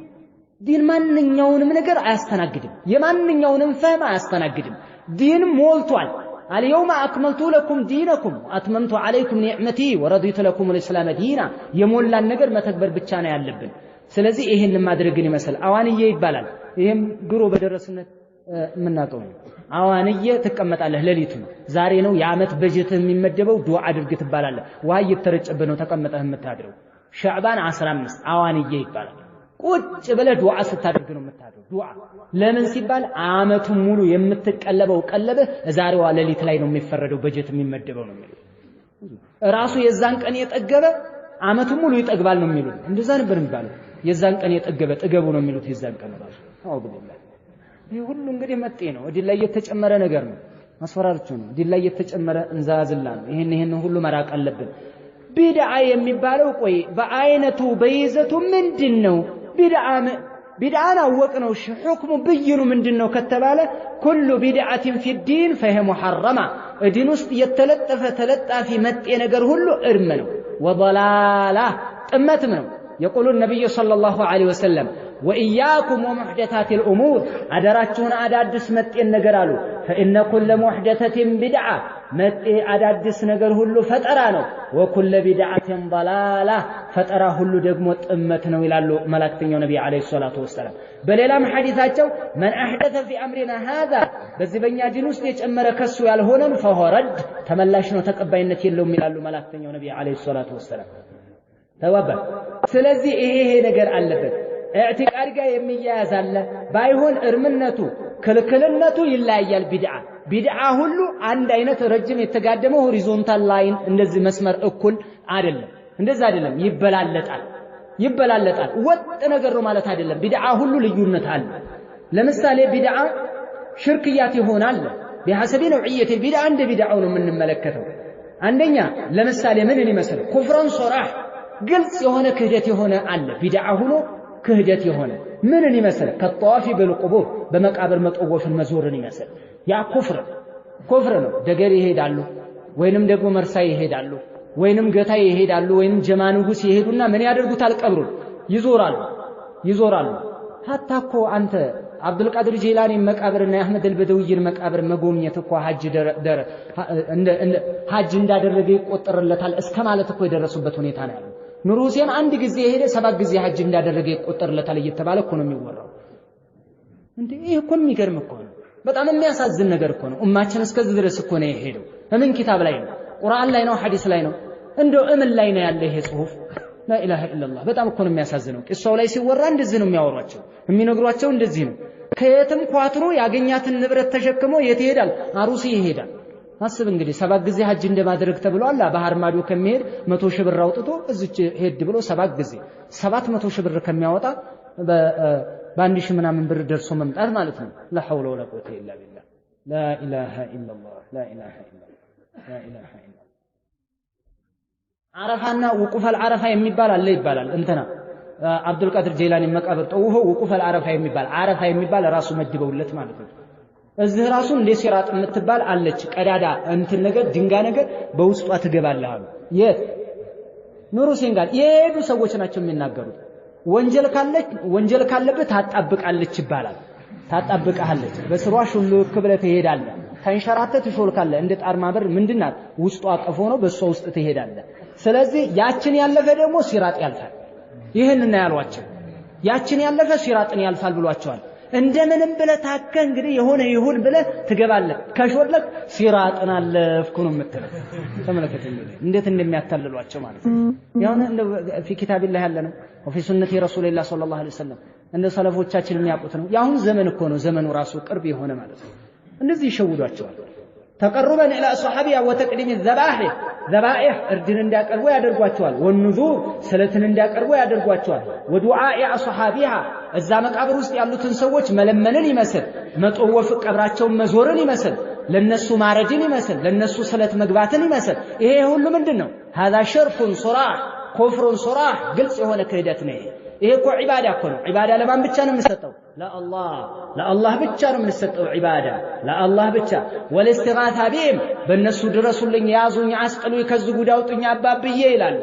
ዲን ማንኛውንም ነገር አያስተናግድም የማንኛውንም ፈህም አያስተናግድም ዲን ሞልቷል اليوم أكملت لكم دينكم وأتممت عليكم نعمتي ورضيت لكم الإسلام دينا يمولا النجر ما تكبر بتشانا يعلبن ስለዚህ ይሄን ማድረግን ይመስል አዋንዬ ይባላል ይሄም ግሮ በደረስነት ምናቀው አዋንዬ ተቀመጣለህ ለሊቱ ዛሬ ነው የዓመት በጀት የሚመደበው ዱዓ አድርግ ትባላለህ ውሃ እየተረጨበ ነው ተቀመጠህ የምታድረው ሻዕባን 15 አዋንዬ ይባላል ቁጭ ብለህ ዱዓ ስታደርግ ነው የምታድረው ዱዓ ለምን ሲባል ዓመቱን ሙሉ የምትቀለበው ቀለበህ ዛሬዋ ለሊት ላይ ነው የሚፈረደው በጀት የሚመደበው ነው የሚለው ራሱ የዛን ቀን የጠገበ ዓመቱን ሙሉ ይጠግባል ነው የሚሉት እንደዛ ነበር የሚባለው የዛን ቀን የጠገበ ጥገቡ ነው የሚሉት የዛን ቀን ራሱ አውዱ ቢላህ ይሄ ሁሉ እንግዲህ መጤ ነው እዲ ላይ የተጨመረ ነገር ነው ማስፈራርቹ ነው እዲ ላይ የተጨመረ እንዛዝላ ነው ይሄን ሁሉ መራቅ አለብን ቢድዓ የሚባለው ቆይ በአይነቱ በይዘቱ ምንድነው ቢድዓን አወቅነው ሁክሙ ብይኑ ምንድነው ከተባለ ኩሉ ቢድዓቲን ፊ ዲን ፈሂ ሙሐረማ ዲን ውስጥ የተለጠፈ ተለጣፊ መጤ ነገር ሁሉ እርም ነው ወضላላ ጥመትም ነው يقول النبي صلى الله عليه وسلم وإياكم ومحدثات الأمور أدراتون أدادس متئ النقرالو فإن كل محدثة بدعة متئ أدادس نقر هلو فترانو وكل بدعة ضلالة فترى هلو دقمت أمتنا ويلالو ملاكتين نبي عليه الصلاة والسلام بل إلام حديثاتو من أحدث في أمرنا هذا بس بنيا جنوس ليش أمر كسو يالهونن فهو رد تملاشنو تقبينة يلو ميلالو ملاكتين نبي عليه الصلاة والسلام توبة سلزي إيه نقر ألبت اعتقاد ጋር የሚያያዝ አለ ባይሆን እርምነቱ ክልክልነቱ ይለያያል ቢድዓ ሁሉ አንድ አይነት ረጅም የተጋደመው ሆሪዞንታል ላይን እንደዚህ መስመር እኩል አይደለም እንደዛ አይደለም ይበላለጣል ወጥ ነገር ነው ማለት አይደለም ቢድዓ ሁሉ ልዩነት አለ ለምሳሌ ቢድዓ ሽርክያት ይሆናል بحسب نوعيه البدعه عند ቢድዓው ነው የምንመለከተው አንደኛ ለምሳሌ ምን ይመስል ኩፍራን ሶራህ ግልጽ የሆነ ክህደት የሆነ አለ ቢድዓ ሆኖ ክህደት የሆነ ምንን ይመስል ከጧፊ በልቁቡር በመቃብር መጠወፍን መዞርን ይመስል ያ ኩፍር ነው ደገር ይሄዳሉ ወይንም ደግሞ መርሳ ይሄዳሉ ወይንም ገታ ይሄዳሉ ወይንም ጀማንጉስ ይሄዱና ምን ያደርጉታል ቀብሩን ይዞራሉ ሀታኮ አንተ አብዱል ቃድር ጂላኒ መቃብርና አህመድ አልበደውይን መቃብር መጎብኘት እኮ ሐጅ እንዳደረገ ይቆጠርለታል እስከ ማለት እኮ የደረሱበት ሁኔታ ነው ያለው ኑር ሁሴን አንድ ጊዜ ሄደ 7 ጊዜ ሐጅ እንዳደረገ ይቆጠርለታል እየተባለ እኮ ነው የሚወራው እንዴ ይሄ እኮ የሚገርም እኮ ነው በጣም የሚያሳዝን ነገር እኮ ነው ኡማችን እስከዚህ ድረስ እኮ ነው የሄደው ምን ኪታብ ላይ ነው ቁርአን ላይ ነው ሐዲስ ላይ ነው እንደው እምን ላይ ነው ያለ ይሄ ጽሁፍ لا اله الا الله በጣም እኮ ነው የሚያሳዝነው ቂሳው ላይ ሲወራ እንደዚህ ነው የሚያወሯቸው የሚነግሯቸው እንደዚህ ነው ከየትም ኳትሮ ያገኛትን ንብረት ተሸክሞ የት ይሄዳል አሩሲ ይሄዳል አስብ እንግዲህ 7 ጊዜ ሐጅ እንደማድረግ ተብሏል ባህር ማዶ ከመሄድ 100 ሺህ ብር አውጥቶ እዚች ሄድ ብሎ 7 ጊዜ 700 ሺህ ብር ከሚያወጣ በአንድ ሺህ ምናምን ብር ደርሶ መምጣት ማለት ነው لا حول ولا قوه الا بالله لا اله الا الله لا اله الا الله لا اله الا الله عرفنا وقوف العرفه የሚባል አለ ይባላል እንትና አብዱል ቃድር ጂላኒ መቃብር ጠውሆ وقوف العرفه የሚባል አረፋ የሚባል ራሱ መድበውለት ማለት ነው እዚህ ራሱ እንደ ሲራጥ የምትባል አለች ቀዳዳ እንትን ነገር ድንጋ ነገር በውስጧ ትገባለህ አሉ የት ኑሩ ሲንጋል የሄዱ ሰዎች ናቸው የሚናገሩት ወንጀል ካለበት ታጣብቃለች ይባላል ታጣብቃለች በስሯ ሹልክ ብለህ ትሄዳለህ ታንሸራተት ትሾልካለህ እንደ ጣርማበር ምንድናት ውስጧ ቀፎ ነው በሷ ውስጥ ትሄዳለህ ስለዚህ ያችን ያለፈ ደግሞ ሲራጥ ያልፋል ይሄንን ያሏቸው ያችን ያለፈ ሲራጥን ያልፋል ብሏቸዋል እንደምንም ብለህ ታከ እንግዲህ የሆነ ይሁን ብለህ ትገባለህ ከሾለክ ሲራጥን አለፍኩ ነው የምትለው ተመለከተ እንዴት እንደሚያታልሏቸው ማለት ነው ያውነ እንደ في كتاب الله ያለነው وفي سنه رسول الله صلى الله عليه وسلم እንደ ሰለፎቻችን የሚያውቁት ነው ያሁን ዘመን እኮ ነው ዘመኑ ራሱ ቅርብ የሆነ ማለት ነው እንደዚህ ይሸውዷቸዋል تقربا الى صحابيه وتقديم الذبائح እርድን እንዲያቀርቡ ያደርጓቸዋል والنذور ስለትን እንዲያቀርቡ ያደርጓቸዋል ودعاء اصحابها እዛ መቃብር ውስጥ ያሉትን ሰዎች መለመንን ይመስል መጠወፍ ቀብራቸውን መዞርን ይመስል ለነሱ ማረድን ይመስል ለነሱ ስለት መግባትን ይመስል ይሄ ሁሉ ምንድነው هذا شرك صراح كفر صراح ግልጽ የሆነ ክህደት ነው ይሄ እኮ ዒባዳ እኮ ነው ዒባዳ ለማን ብቻ ነው የምንሰጠው ለአላህ ብቻ ነው የምንሰጠው ዒባዳ ለአላህ ብቻ ወለስቲጋታ ቢም በእነሱ ድረሱልኝ ያዙኝ አስቀሉኝ ከዚህ ጉድ አውጡኝ አባብዬ ይላሉ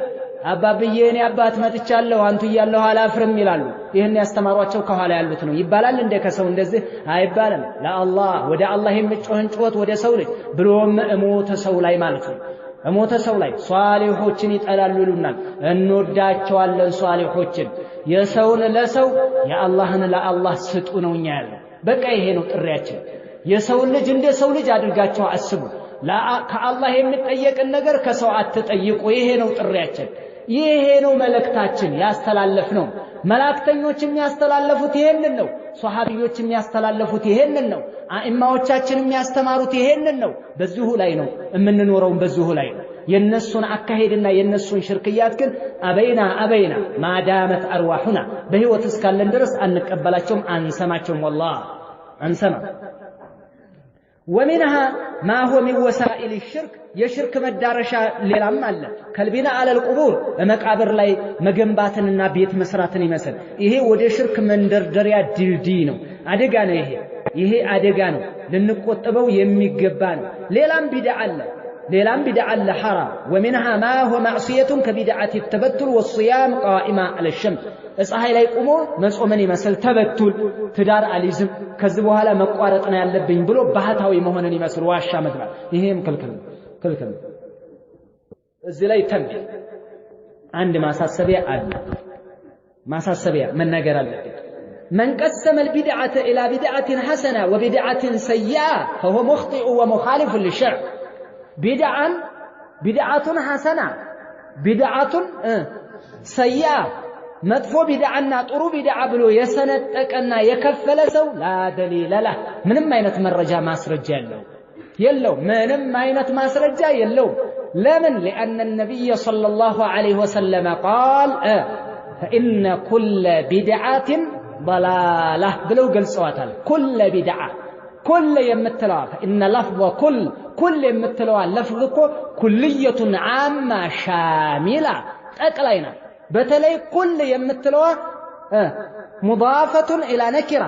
አባብዬ እኔ አባት መጥቻለሁ አንቱ እያለሁ አላፍርም ይላሉ። ይህን ያስተማሯቸው ከኋላ ያሉት ነው። ይባላል እንደ ከሰው እንደዚህ አይባልም። ለአላህ ወደ አላህ የሚጮህን ጩኸት ወደ ሰው ልጅ ብሎም እሞተ ሰው ላይ ማለት ነው። እሞተ ሰው ላይ ሷሊሖችን ይጠላሉ ይሉናል። እንወዳቸዋለን ሷሊሖችን። የሰውን ለሰው የአላህን ለአላህ ስጡ ነው እኛ ያለው። በቃ ይሄ ነው ጥሪያችን። የሰውን ልጅ እንደ ሰው ልጅ አድርጋቸው አስቡ። ከአላህ የሚጠየቅን ነገር ከሰው አትጠይቁ። ይሄ ነው ጥሪያችን። ይሄ ነው መልእክታችን ያስተላለፍነው። መላእክተኞች የሚያስተላልፉት ይሄንን ነው። ሷሃቢዎች የሚያስተላልፉት ይሄንን ነው። አኢማዎቻችን የሚያስተማሩት ይሄንን ነው። በዚሁ ላይ ነው የምንኖረው። በዚሁ ላይ ነው። የነሱን አካሄድና የነሱን ሽርክያት ግን አበይና ማዳመት አርዋሁና በህይወት እስካለን ድረስ አንቀበላቸውም፣ አንሰማቸውም። والله አንሰማ ومنها ما هو من وسائل الشرك የሽርክ መዳረሻ ሌላም አለ። ከልቢና አለል ቁቡር መቃብር ላይ መገንባትንና ቤት መስራትን ይመስል ይሄ ወደ ሽርክ መንደርደሪያ ድልድይ ነው። አደጋ ነው። ይሄ አደጋ ነው። ልንቆጥበው የሚገባ ነው። ሌላም ቢድዓ አለ ሐራም። ومنها ما هو معصية كبدعة التبتل والصيام قائما على الشمس ፀሐይ ላይ ቆሞ መጾምን ይመስል ተበቱል ትዳር አሊዝም ከዚህ በኋላ መቋረጥ ነው ያለብኝ ብሎ ባህታዊ መሆንን ይመስል ዋሻ መግባት ይሄም ክልክል ነው። እዚህ ላይ ተንቢህ አንድ ማሳሰቢያ መናገር አለብን። من قسم البدعة إلى بدعة حسنة وبدعة سيئة فهو مخطئ ومخالف للشرع. بدعة حسنة بدعة سيئة መጥፎ ቢድዓና ጥሩ ቢድዓ ብሎ የሰነጠቀና የከፈለ ሰው ላ ደሊለ ለህ ምንም አይነት መረጃ ማስረጃ የለው ምንም አይነት ማስረጃ የለው። ለምን? لأن النبي صلى الله عليه وسلم قال فإن كل بدعة ضلالة ብለው ገልጸዋታል። كل بدعة كل የምትለዋ فإن لفظ كل የምትለዋ لفظ እኮ كلية عامة شاملة ጠቅላይ ናት። በተለይ ኩል የምትለዋ ሙዳፈቱን ኢላ ነኪራ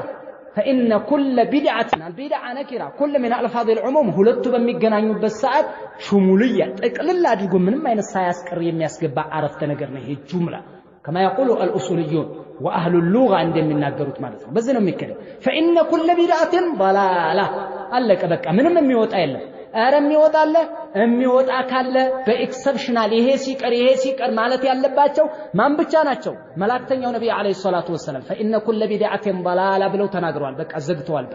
فإن كل بدعة البدعة نكرة كل من ألفاظ العموم ሁለቱ በሚገናኙበት ሰዓት ሹሙልያ ጠቅልል አድርጎ ምንም አይነት ሳያስቀር የሚያስገባ አረፍተ ነገር ነው። ይሄ ጁምላ كما يقول الأصوليون وأهل اللغة እንደሚናገሩት ማለት ነው። በዚህ ነው የሚከለው فإن كل بدعة ضلالة አለቀ በቃ ምንም የሚወጣ የለም። ኧረ የሚወጣ ካለ በኤክሰፕሽናል ይሄ ሲቀር ማለት ያለባቸው ማን ብቻ ናቸው? መላእክተኛው ነብዩ አለይሂ ሰላቱ ወሰለም فإن كل بدعة ضلالة ብለው ተናግረዋል። በቃ ዘግተዋል።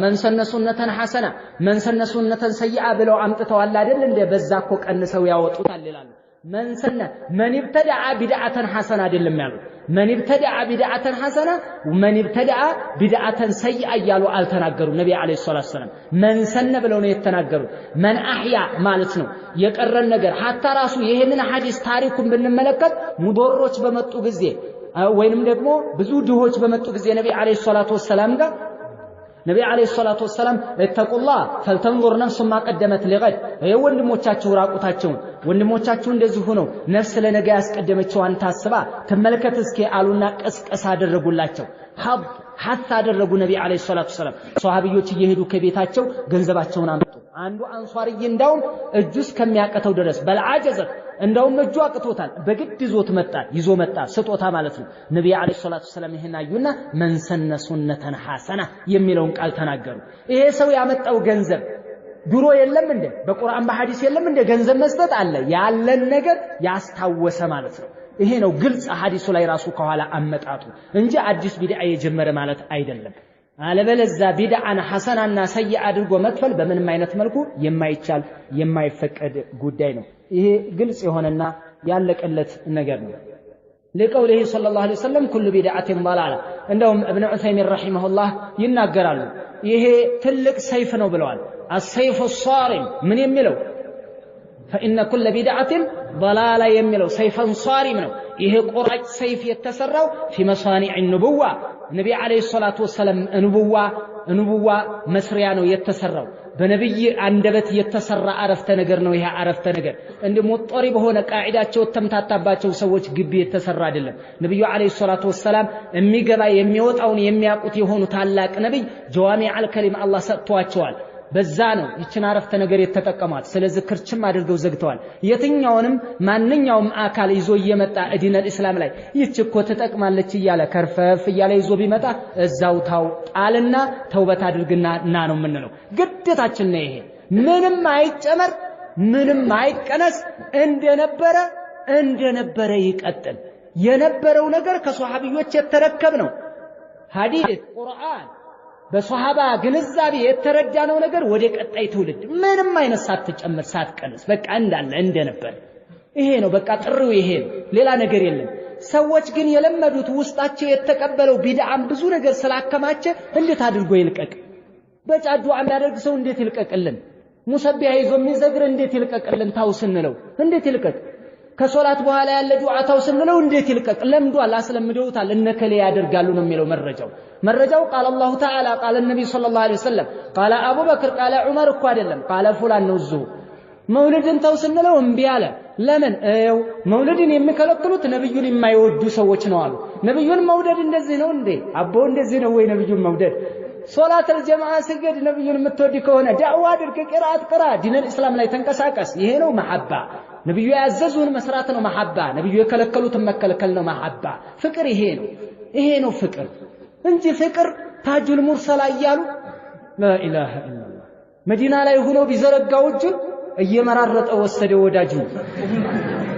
من سن سنة حسنة من سن سنة سيئة ብለው አምጥተዋል አይደል እንደ በዛ እኮ ቀንሰው ያወጡታል ይላሉ። من ابتدع بدعة حسنة አይደለም ያሉት من ابتدع بدعة حسنة ومن ابتدع بدعة سيئة እያሉ አልተናገሩም። ነብዩ አለይሂ ሰላቱ ወሰለም من سن ብለው ነው የተናገሩት። من احيا ማለት ነው የቀረን ነገር hatta ራሱ ይሄንን ሐዲስ ታሪኩን ብንመለከት ሙዶሮች በመጡ ጊዜ ወይንም ደግሞ ብዙ ድሆች በመጡ ጊዜ ነብዩ አለይሂ ሰላቱ ወሰለም ጋር ነብዩ አለይሂ ሰላቱ ወሰለም እተቁላህ ፈልተንዙር ነፍሱ ማ ቀደመት ሊገድ ወንድሞቻችሁ ራቁታቸውን ወንድሞቻችሁ እንደዚህ ሆነው ነፍስ ለነገ ያስቀደመችዋን ታስባ ተመልከት እስኪ አሉና ቀስቀስ አደረጉላቸው። ሐታ አደረጉ ነብዩ አለይሂ ሰላቱ ወሰለም። ሷሃቢዎች እየሄዱ ከቤታቸው ገንዘባቸውን አመጡ። አንዱ አንሷርይ እንዳውም እጁ እስከሚያቀተው ድረስ በልዓጀዘት እንዳውም እጁ አቅቶታል በግድ ይዞ መጣ ስጦታ ማለት ነው። ነብዩ አለይሂ ሰላቱ ወሰለም ይሄን አዩና መን ሰነ ሱነተን ሐሰና የሚለውን ቃል ተናገሩ። ይሄ ሰው ያመጣው ገንዘብ ድሮ የለም እንደ በቁርአን በሐዲስ የለም እንደ ገንዘብ መስጠት አለ ያለን ነገር ያስታወሰ ማለት ነው። ይሄ ነው ግልጽ ሐዲሱ ላይ ራሱ ከኋላ አመጣጡ እንጂ አዲስ ቢድዓ የጀመረ ማለት አይደለም። አለበለዛ ቢድዓን ሐሰናና ሰይአ አድርጎ መክፈል በምንም አይነት መልኩ የማይቻል የማይፈቀድ ጉዳይ ነው። ይሄ ግልጽ የሆነና ያለቀለት ነገር ነው። ለቀውሊሂ ሰለላሁ ዐለይሂ ወሰለም ኩሉ ቢድዓቲን ضላላ እንደውም ኢብኑ ዑሰይሚን ረሂመሁላህ ይናገራሉ። ይሄ ትልቅ ሰይፍ ነው ብለዋል። السيف الصارم ምን የሚለው فإن كل بدعة ضلالة የሚለው ሰይፈን صارم ነው። ይሄ ቆራጭ ሰይፍ የተሰራው في مصانع النبوة ነብዩ አለይሂ ሰላቱ ወሰለም እንቡዋ መስሪያ ነው የተሰራው። በነብይ አንደበት የተሰራ አረፍተ ነገር ነው። ይሄ አረፍተ ነገር እንደ ሙጠሪ በሆነ ቃዒዳቸው ተምታታባቸው ሰዎች ግቢ የተሰራ አይደለም። ነብዩ አለይሂ ሰላቱ ወሰለም የሚገባ የሚወጣውን የሚያውቁት የሆኑ ታላቅ ነብይ ጀዋሚዕ አልከሊም አላህ ሰጥቷቸዋል። በዛ ነው ይችን አረፍተ ነገር የተጠቀሟት ስለዚህ ክርችም አድርገው ዘግተዋል የትኛውንም ማንኛውም አካል ይዞ እየመጣ ዲነል እስላም ላይ ይች እኮ ተጠቅማለች እያለ ከርፈፍ እያለ ይዞ ቢመጣ እዛው ታው ጣልና ተውበት አድርግና ና ነው የምንለው ግዴታችን ነው ይሄ ምንም አይጨመር ምንም አይቀነስ እንደነበረ ይቀጥል የነበረው ነገር ከሷሃቢዎች የተረከብ ነው ሐዲስ ቁርአን በሷሃባ ግንዛቤ የተረዳነው ነገር ወደ ቀጣይ ትውልድ ምንም አይነት ሳትጨምር ሳትቀንስ በቃ እንዳለ እንደነበር ይሄ ነው በቃ ጥሪው ይሄ ነው ሌላ ነገር የለም ሰዎች ግን የለመዱት ውስጣቸው የተቀበለው ቢድዓም ብዙ ነገር ስላከማቸ እንዴት አድርጎ ይልቀቅ በጫዱ የሚያደርግ ሰው እንዴት ይልቀቅልን ሙሰቢያ ይዞ የሚዘግር እንዴት ይልቀቅልን ታውስንለው እንዴት ይልቀቅ ከሶላት በኋላ ያለ ዱዓ ታውስንለው እንዴት ይልቀቅ ለምዷል አስለምደውታል እነከለ ያደርጋሉ ነው የሚለው መረጃው ቃል አላሁ ተዓላ ቃል ነብዩ ሰለላሁ ዐለይሂ ወሰለም ቃል አቡበክር ቃል ዑመር እኮ አይደለም ቃል ፉላን ነው እዙ መውሊድን ታውስንለው እምቢ አለ ለምን መውሊድን የሚከለክሉት ነብዩን የማይወዱ ሰዎች ነው አሉ ነብዩን መውደድ እንደዚህ ነው እንዴ አቦ እንደዚህ ነው ወይ ነብዩን መውደድ ሶላት الجماعه ስገድ ነብዩን የምትወድ ከሆነ ዳዕዋ አድርግ ቂራአት ቅራ ዲነል እስላም ላይ ተንቀሳቀስ ይሄ ነው መሐባ ነብዩ ያዘዙን መስራት ነው መሐባ ነብዩ የከለከሉትን መከልከል ነው መሐባ ፍቅር ይሄ ነው ፍቅር እንጂ ፍቅር ታጁል ሙርሰላ እያሉ لا اله الا الله መዲና ላይ ሆኖ ቢዘረጋው እጁን እየመራረጠ ወሰደ ወዳጁ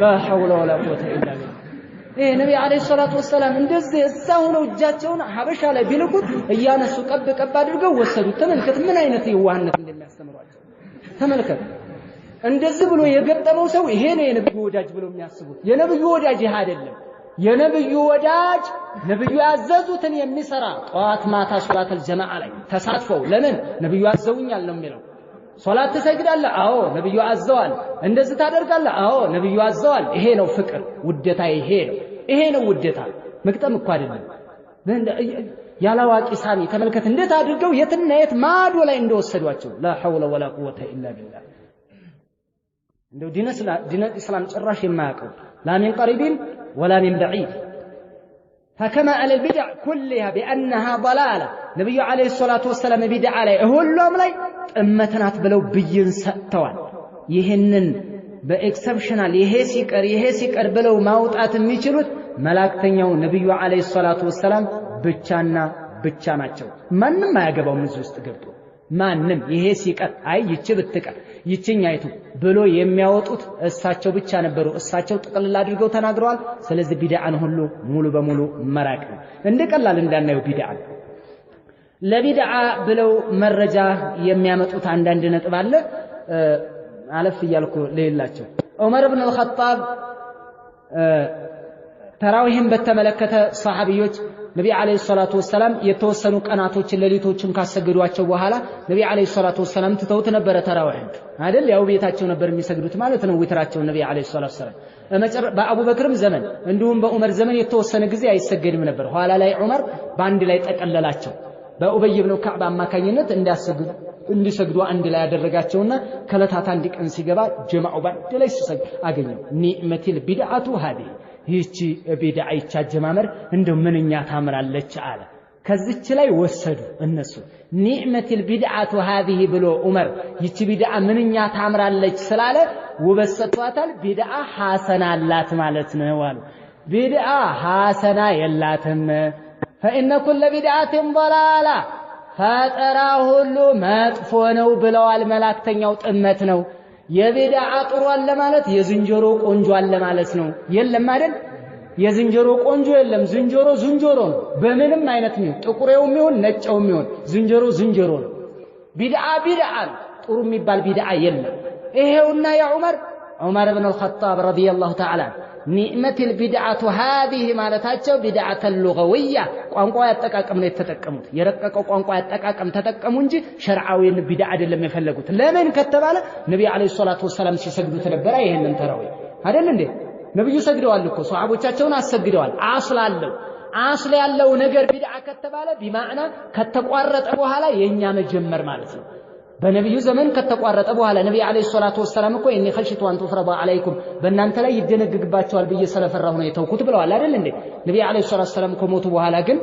لا حول ولا قوه الا بالله ነብዩ አለይሂ ሰላቱ ወሰለም እንደዚህ እዛው ነው እጃቸውን ሐበሻ ላይ ቢልኩት እያነሱ ቀብ አድርገው ወሰዱት ተመልከት ምን አይነት ይዋህነት እንደሚያስተምሯቸው ተመልከት እንደዚህ ብሎ የገጠመው ሰው ይሄ ነው የነብዩ ወዳጅ ብሎ የሚያስቡት የነብዩ ወዳጅ ይሄ አይደለም የነብዩ ወዳጅ ነብዩ ያዘዙትን የሚሰራ ጧት ማታ ሶላተል ጀማዓ ላይ ተሳትፈው ለምን ነብዩ አዘውኛል ነው የሚለው ሶላት ትሰግዳለህ አዎ ነብዩ አዘዋል እንደዚህ ታደርጋለህ አዎ ነብዩ አዘዋል ይሄ ነው ፍቅር ውደታ ይሄ ነው ውደታ መግጠም እኮ አይደለም ያላዋቂ ሳሚ ተመልከት እንዴት አድርገው የትና የት ማዶ ላይ እንደወሰዷቸው لا حول ولا قوه الا بالله እንደው ዲነ እስላም ጭራሽ የማያውቀው لا من قريب ولا من بعيد فكما على البدع كلها بانها ضلاله نبي عليه الصلاه والسلام بدع عليه ሁሉም ላይ ጥመተናት ብለው ብይን ሰጥተዋል ይሄንን በኤክሰፕሽናል ይሄ ሲቀር ብለው ማውጣት የሚችሉት መላእክተኛው ነብዩ አለይሂ ሰላቱ ወሰለም ብቻ ናቸው ማንንም አያገባው ምን ውስጥ ገብቶ ማንንም ይሄ ሲቀር ይቺ ብትቀር ይቺኛይቱ ብሎ የሚያወጡት እሳቸው ብቻ ነበሩ እሳቸው ጥቅልል አድርገው ተናግረዋል ስለዚህ ቢድዓን ሁሉ ሙሉ በሙሉ መራቅ ነው እንደቀላል እንዳናየው ቢድዓን ለቢድዓ ብለው መረጃ የሚያመጡት አንዳንድ ነጥብ አለ አለፍ ይያልኩ ለይላቸው ዑመር ኢብኑ አልኸጣብ ተራዊህን በተመለከተ ሰሃቢዎች ነብዩ አለይሂ ሰላቱ ወሰለም የተወሰኑ ቀናቶችን ሌሊቶችን ካሰገዷቸው በኋላ ነብዩ አለይሂ ሰላቱ ወሰለም ትተውት ነበር ተራዊህን አይደል ያው ቤታቸው ነበር የሚሰግዱት ማለት ነው ዊትራቸው ነብዩ አለይሂ ሰላቱ ወሰለም በአቡበክርም ዘመን እንዲሁም በዑመር ዘመን የተወሰነ ጊዜ አይሰገድም ነበር ኋላ ላይ ዑመር ባንድ ላይ ተቀለላቸው በኡበይ ኢብኑ ከዕብ አማካኝነት እንዲሰግዱ አንድ ላይ ያደረጋቸውና ከለታት አንድ ቀን ሲገባ ጀማዓው ባንድ ላይ ሲሰግድ አገኘው ኒዕመቲል ቢድዓቱ ሃዲ ይህቺ ቢድዓ ይቻጀማመር እንደው ምንኛ ታምራለች አለ ከዚች ላይ ወሰዱ እነሱ ኒዕመቲል ቢድዓቱ ሃዲህ ብሎ ዑመር ይህቺ ቢድዓ ምንኛ ታምራለች ስላለ ውበት ሰጥቷታል ቢድዓ ሐሰና አላት ማለት ነው አሉ ቢድዓ ሐሰና የላትም فإن كل بدعة ضلالة ፈጠራው ሁሉ መጥፎ ነው ብለዋል መላእክተኛው ጥመት ነው የቢድዓ ጥሩ አለ ማለት የዝንጀሮ ቆንጆ አለ ማለት ነው የለም አይደል የዝንጀሮ ቆንጆ የለም ዝንጀሮ ነው በምንም አይነት ነው ጥቁሬውም ይሁን ነጭውም ይሁን ዝንጀሮ ነው ቢድዓ ጥሩ የሚባል ቢድዓ የለም ይሄውና ያ ዑመር ኢብኑ አልኸጣብ ረዲየላሁ ተዓላ ኒዕመቲል ቢድዓቱ ሃዲህ ማለታቸው ቢድዓተል ሉገዊያ ቋንቋ ያጠቃቀም ነው የተጠቀሙት የረቀቀው ቋንቋ ያጠቃቀም ተጠቀሙ እንጂ ሸርዓዊን ቢድዓ አይደለም የፈለጉት ለምን ከተባለ ነብዩ አለይሂ ሰላቱ ወሰለም ሲሰግዱት ነበር ይሄንን ተራዊ አይደል እንዴ ነብዩ ሰግደዋል እኮ ሷሃቦቻቸውን አሰግደዋል አስል ያለው ነገር ቢድዓ ከተባለ ቢማዕና ከተቋረጠ በኋላ የኛ መጀመር ማለት ነው በነብዩ ዘመን ከተቋረጠ በኋላ ነብዩ አለይሂ ሰላቱ ወሰለም እኮ እኔ ኸሽቱ አንቱ ፍረዳ አለይኩም በእናንተ ላይ ይደነግግባቸዋል ብዬ ስለፈራሁ ነው የተውኩት ብለዋል አይደል እንዴ ነብዩ አለይሂ ሰላቱ ወሰለም ከሞቱ በኋላ ግን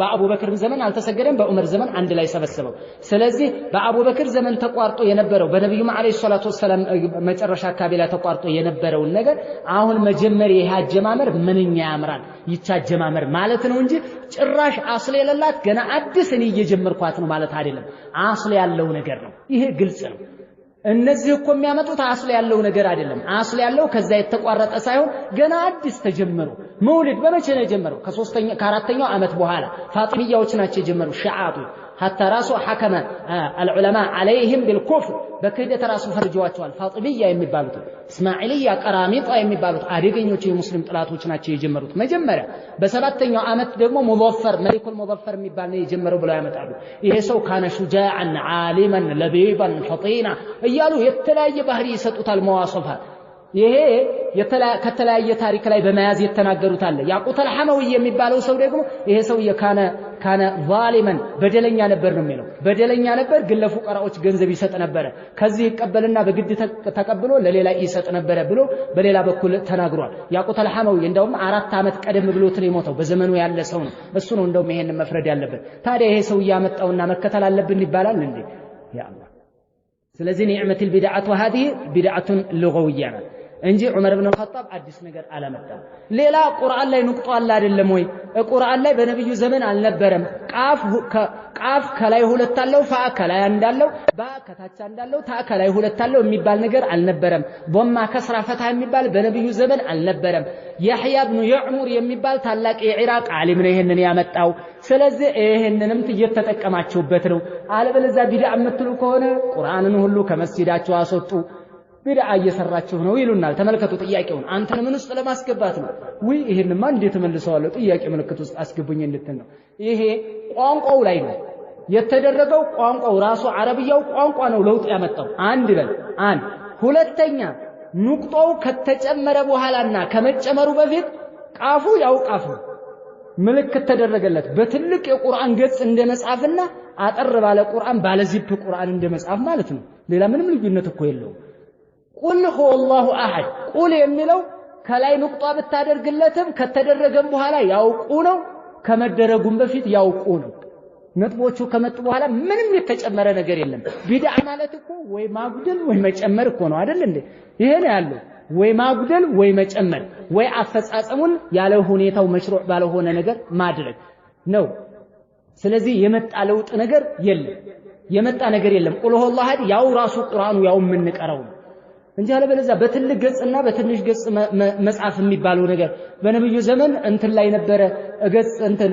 በአቡበክር ዘመን አልተሰገደም በዑመር ዘመን አንድ ላይ ሰበሰበው ስለዚህ በአቡበክር ዘመን ተቋርጦ የነበረው በነብዩ መሐመድ ሰለላሁ ዐለይሂ ወሰለም መጨረሻ አካባቢ ላይ ተቋርጦ የነበረው ነገር አሁን መጀመሪያ ይሄ አጀማመር ምንኛ ያምራል ይቻጀማመር ማለት ነው እንጂ ጭራሽ አስል የሌላት ገና አዲስ እኔ እየጀመርኳት ነው ማለት አይደለም አስል ያለው ነገር ነው ይሄ ግልጽ ነው እነዚህ እኮ የሚያመጡት አስል ያለው ነገር አይደለም አስል ያለው ከዛ የተቋረጠ ሳይሆን ገና አዲስ ተጀመሩ መውሊድ በመቼ ነው የጀመረው ከአራተኛው ዓመት በኋላ ፋጢሚያዎች ናቸው የጀመሩ ሺዓቱ حتى راسو حكم العلماء عليهم بالكفر በክህደት ራሱ ፈርጀዋቸዋል ፋጢሚያ የሚባሉት እስማኤልያ ቀራሚጣ የሚባሉት አደገኞች የሙስሊም ጥላቶች ናቸው የጀመሩት መጀመሪያ በሰባተኛው ዓመት ደግሞ ሙዘፈር መሊኩል ሙዘፈር የሚባል ነው የጀመረው ብለው ያመጣሉ ይሄ ሰው ካነ ሹጃዓን ዓሊማን ለቢባን ፈጢና እያሉ የተለያየ ባህሪ ይሰጡታል መዋሰፋት ይሄ ከተለያየ ታሪክ ላይ በመያዝ የተናገሩት አለ ያቁተል ሐመዊ የሚባለው ሰው ደግሞ ይሄ ሰው ካነ ዛሊማን በደለኛ ነበር ነው የሚለው በደለኛ ነበር ግን ለፉቀራዎች ገንዘብ ይሰጥ ነበር ከዚህ ይቀበልና በግድ ተቀብሎ ለሌላ ይሰጥ ነበር ብሎ በሌላ በኩል ተናግሯል ያቁተል ሐመዊ እንደውም 4 ዓመት ቀደም ብሎ የሞተው በዘመኑ ያለ ሰው ነው እሱ ነው እንደውም ይሄን መፍረድ ያለበት ታዲያ ይሄ ሰው ያመጣውና መከተል አለብን ይባላል እንዴ ያ አላህ ስለዚህ ኒዕመቱል ቢድዓቱ هذه ቢድዓቱ ሉጋዊያ እንጂ ዑመር ኢብኑ አልኸጣብ አዲስ ነገር አላመጣም ሌላ ቁርአን ላይ ንቁጦ አለ አይደለም ወይ ቁርአን ላይ በነብዩ ዘመን አልነበረም ቃፍ ከላይ ሁለት አለው ፋ ከላይ አንዳለው ባ ከታች አንዳለው ታ ከላይ ሁለት አለው የሚባል ነገር አልነበረም ዶማ ከስራ ፈታ የሚባል በነብዩ ዘመን አልነበረም ያህያ ኢብኑ የዕሙር የሚባል ታላቅ የኢራቅ ዓሊም ነው ይሄንን ያመጣው ስለዚህ ይሄንንም እየተጠቀማችሁበት ነው አለበለዚያ ቢድዓ የምትሉ ከሆነ ቁርአንን ሁሉ ከመስጂዳቸው አስወጡ ቢድዓ እየሰራችሁ ነው ይሉናል ተመልከቱ ጥያቄውን አንተን ምን ውስጥ ለማስገባት ነው ወይ ይሄንማ እንዴት መልሰዋለሁ ጥያቄ ምልክት ውስጥ አስገቡኝ እንድትል ነው ይሄ ቋንቋው ላይ ነው የተደረገው ቋንቋው ራሱ አረብያው ቋንቋ ነው ለውጥ ያመጣው አንድ ሁለተኛ ንቁጣው ከተጨመረ በኋላና ከመጨመሩ በፊት ቃፉ ያው ቃፍ ነው ምልክት ተደረገለት በትልቅ የቁርአን ገጽ እንደመጻፍና አጠር ባለ ቁርአን ባለ ዚፕ ቁርአን እንደመጻፍ ማለት ነው ሌላ ምንም ልዩነት እኮ የለውም ቁል ሁወ አላሁ አሐድ ቁል የሚለው ከላይ ንቁጣ ብታደርግለትም ከተደረገም በኋላ ያውቁ ነው ከመደረጉም በፊት ያውቁ ነው ነጥቦቹ ከመጡ በኋላ ምንም የተጨመረ ነገር የለም ቢድዓ ማለት እኮ ወይ ማጉደል ወይ መጨመር እኮ ነው አይደል እንዴ ይሄ ነው ያለው ወይ ማጉደል ወይ መጨመር ወይ አፈጻጸሙን ያለ ሁኔታው መሽሩዕ ባለሆነ ነገር ማድረግ ነው ስለዚህ የመጣ ለውጥ ነገር የለም ቁል ሁወ አላሁ አሐድ ያው ራሱ ቁርአኑ ያው የምንቀራው እንጂ አለበለዚያ በትልቅ ገጽና በትንሽ ገጽ መጽሐፍ የሚባለው ነገር በነብዩ ዘመን እንትን ላይ ነበረ ገጽ እንትን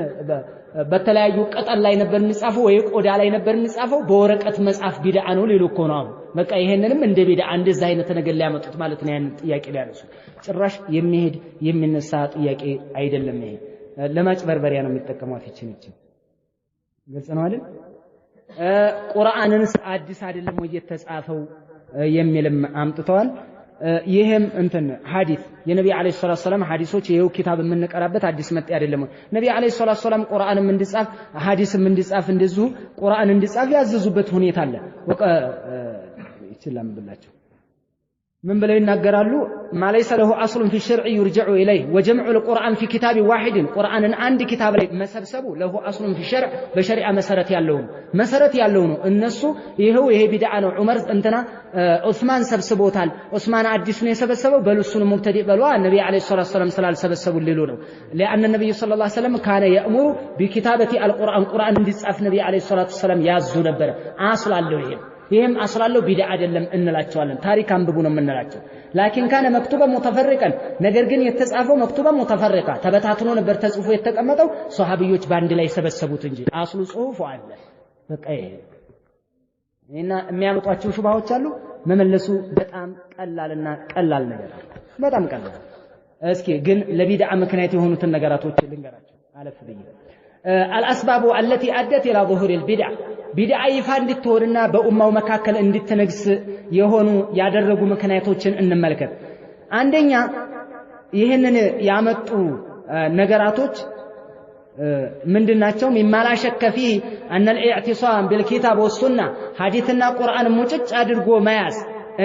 በተለያዩ ቀጠል ላይ ነበር የሚጻፈው ወይ ቆዳ ላይ ነበር የሚጻፈው በወረቀት መጽሐፍ ቢድዓ ነው ሊሉ እኮ ነው በቃ ይሄንንም እንደ ቢድዓ እንደዛ አይነት ነገር ሊያመጡት ማለት ነው ያን ጥያቄ ሊያነሱ ጭራሽ የሚሄድ የሚነሳ ጥያቄ አይደለም ይሄ ለማጭበርበሪያ ነው የሚጠቀሙት ይችላል ግልጽ ነው አይደል ቁርአንንስ አዲስ አይደለም ወይ የተጻፈው የሚልም አምጥተዋል ይሄም እንትን ሐዲስ የነብዩ አለይሂ ሰላቱ ሰላም ሐዲሶች ይሄው ኪታብ የምንቀራበት አዲስ መጣ አይደለም ነብዩ አለይሂ ሰላቱ ሰላም ቁርአንም እንዲጻፍ ሐዲስም እንዲጻፍ እንደዚሁ ቁርአን እንዲጻፍ ያዘዙበት ሁኔታ አለ ይችላል ብላችሁ من بلا ينقرالو ما ليس له أصل في الشرع يرجع إليه وجمع القرآن في كتاب واحد قرآن عند كتاب مسبسبه له أصل في الشرع بشرع مسرت يالون الناس يهو يهي بدعنا عمر انتنا عثمان سبسبوتال عثمان عدسون يسبسبه بل السن مبتدئ بلوا النبي عليه الصلاة والسلام سبسبوا الليلون لأن النبي صلى الله عليه وسلم كان يأمر بكتابة القرآن ديسعف النبي عليه الصلاة والسلام يازو نبر أصل اللوهين ይሄም አስላለው ቢድዓ አይደለም እንላቸዋለን ታሪክ አንብቡ ነው የምንላቸው ላኪን ካነ መክቱበ ሙተፈሪቀን ነገር ግን የተጻፈው መክቱበ ሙተፈሪቃ ተበታትኖ ነበር ተጽፎ የተቀመጠው ሷሃቢዎች ባንድ ላይ ሰበሰቡት እንጂ አስሉ ጽሁፉ አለ በቃ እና የሚያመጧቸው ሹባዎች አሉ መመለሱ በጣም ቀላል ነገር በጣም ቀላል እስኪ ግን ለቢድዓ ምክንያት የሆኑትን ነገራቶች ልንገራቸው አለፍ ብዬ الأسباب التي أدت إلى ظهور البدع بدع يفان دتورنا بأمة ومكاكل إن دتنجس يهونو يادرجو مكنايتوچن እንመልከት አንደኛ ይሄንን ያመጡ ነገራቶች ምንድናቸው مما لا شك فيه أن الاعتصام بالكتاب والسنة حديثنا قرآن ሙጭጭ አድርጎ መያዝ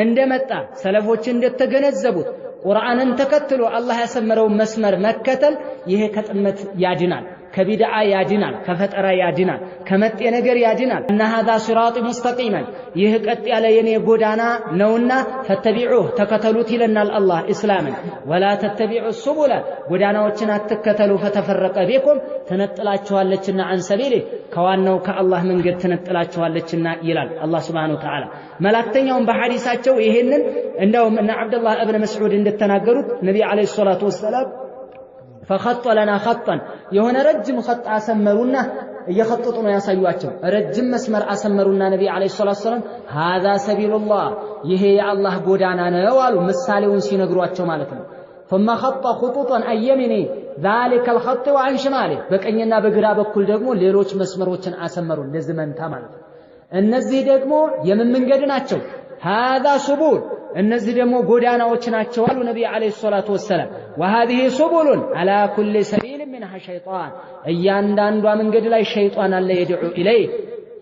እንደመጣ ሰለፎች እንደተገነዘቡት ቁርአንን ተከትሎ አላህ ያሰመረው መስመር መከተል ይሄ ከጥመት ያድናል ከቢድዓ ያድናል ከፈጠራ ያድናል ከመጤ ነገር ያድናል እና هذا صراط مستقيما ይህ ቀጥ ያለ የኔ ጎዳና ነውና ፈተቢዑህ ተከተሉት ይለናል አላህ እስላምን ولا تتبعوا السبل ጎዳናዎችን አትከተሉ ፈተፈረቀ ቢኩም ተነጥላችኋለችና عن سبيله ከዋናው ከአላህ መንገድ ተነጥላችኋለችና ይላል አላህ Subhanahu Wa Ta'ala መላእክተኛውን በሐዲሳቸው ይሄንን እንደውም እና አብዱላህ ኢብኑ መስዑድ እንደተናገሩት ነብይ አለይሂ ሰላቱ ወሰለም فخط لنا خطا የሆነ ረጅም خط አሰመሩና እየخطጡ ነው ያሳዩአቸው ረጅም መስመር አሰመሩና ነብይ አለይሂ ሰላቱ ወሰለም هذا سبيل الله ይሄ የአላህ ጎዳና ነው አሉ ምሳሌውን ሲነግሯቸው ማለት ነው ثم خط خطوطا ايمني ذلك الخط وعن شماله በቀኝና በግራ በኩል ደግሞ ሌሎች መስመሮችን አሰመሩ እንደዚህ መንታ ማለት ነው እነዚህ ደግሞ የምን መንገድ ናቸው هذا سبل እነዚህ ደግሞ ጎዳናዎች ናቸው አሉ ነብይ አለይሂ ሰላቱ ወሰለም وهذه سبل على كل سبيل منها شيطان እያንዳንዷ መንገድ ላይ ሸይጣን አለ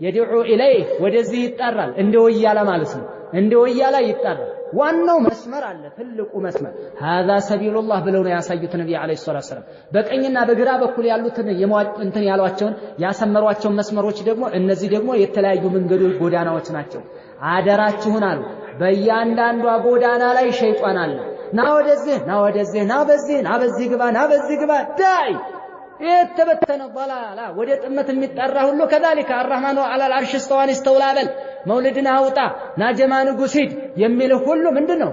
يدعو إليه ወደዚህ ይጣራል እንደ ወያላ ማለት ነው እንደ ወያላ ይጣራል ዋናው መስመር አለ ትልቁ መስመር هذا سبيل الله ብለው ነው ያሳዩት ነብይ አለይሂ ሰላቱ ወሰለም በቀኝና በግራ በኩል ያሉትን እንትን ያሏቸውን ያሰመሯቸው መስመሮች ደግሞ እነዚህ ደግሞ የተለያዩ መንገዶች ጎዳናዎች ናቸው አደራችሁን አሉ በእያንዳንዷ ጎዳና ላይ ሸይጣን አለ ና ወደዚህ ና በዚህ ግባ ዳይ የተበተነ ضلاላ ወደ ጥመት የሚጣራ ሁሉ كذلك الرحمن على العرش استوى በል መውሊድን አውጣ ና ጀማ ንጉስ ሂድ የሚል ሁሉ ምንድነው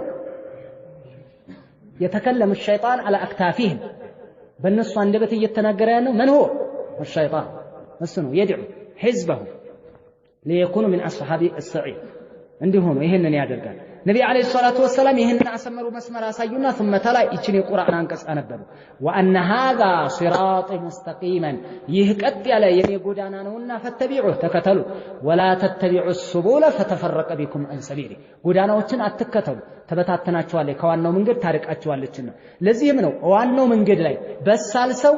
يتكلم الشيطان على اكتافهم በእነሱ አንደበት እየተናገረ ያለው من هو الشيطان እሱ ነው يدعو حزبه ليكونوا من اصحاب السعير እንዲሆኑ ይሄንን ያደርጋል ነብይ አለይሂ ሰላቱ ወሰለም ይሄንን አሰመሩ መስመር አሳዩና ثم ተላ ይችን የቁርአን አንቀጽ አነበሩ وان هذا صراط مستقيما ይህ ቀጥ ያለ የኔ ጎዳና ነውና ፈተቢዑህ ተከተሉ ولا تتبعوا السبل فتفرق بكم عن سبيله ጎዳናዎችን አትከተሉ ተበታተናችኋል ከዋናው መንገድ ታርቃችኋለችና ለዚህም ነው ዋናው መንገድ ላይ በሳል ሰው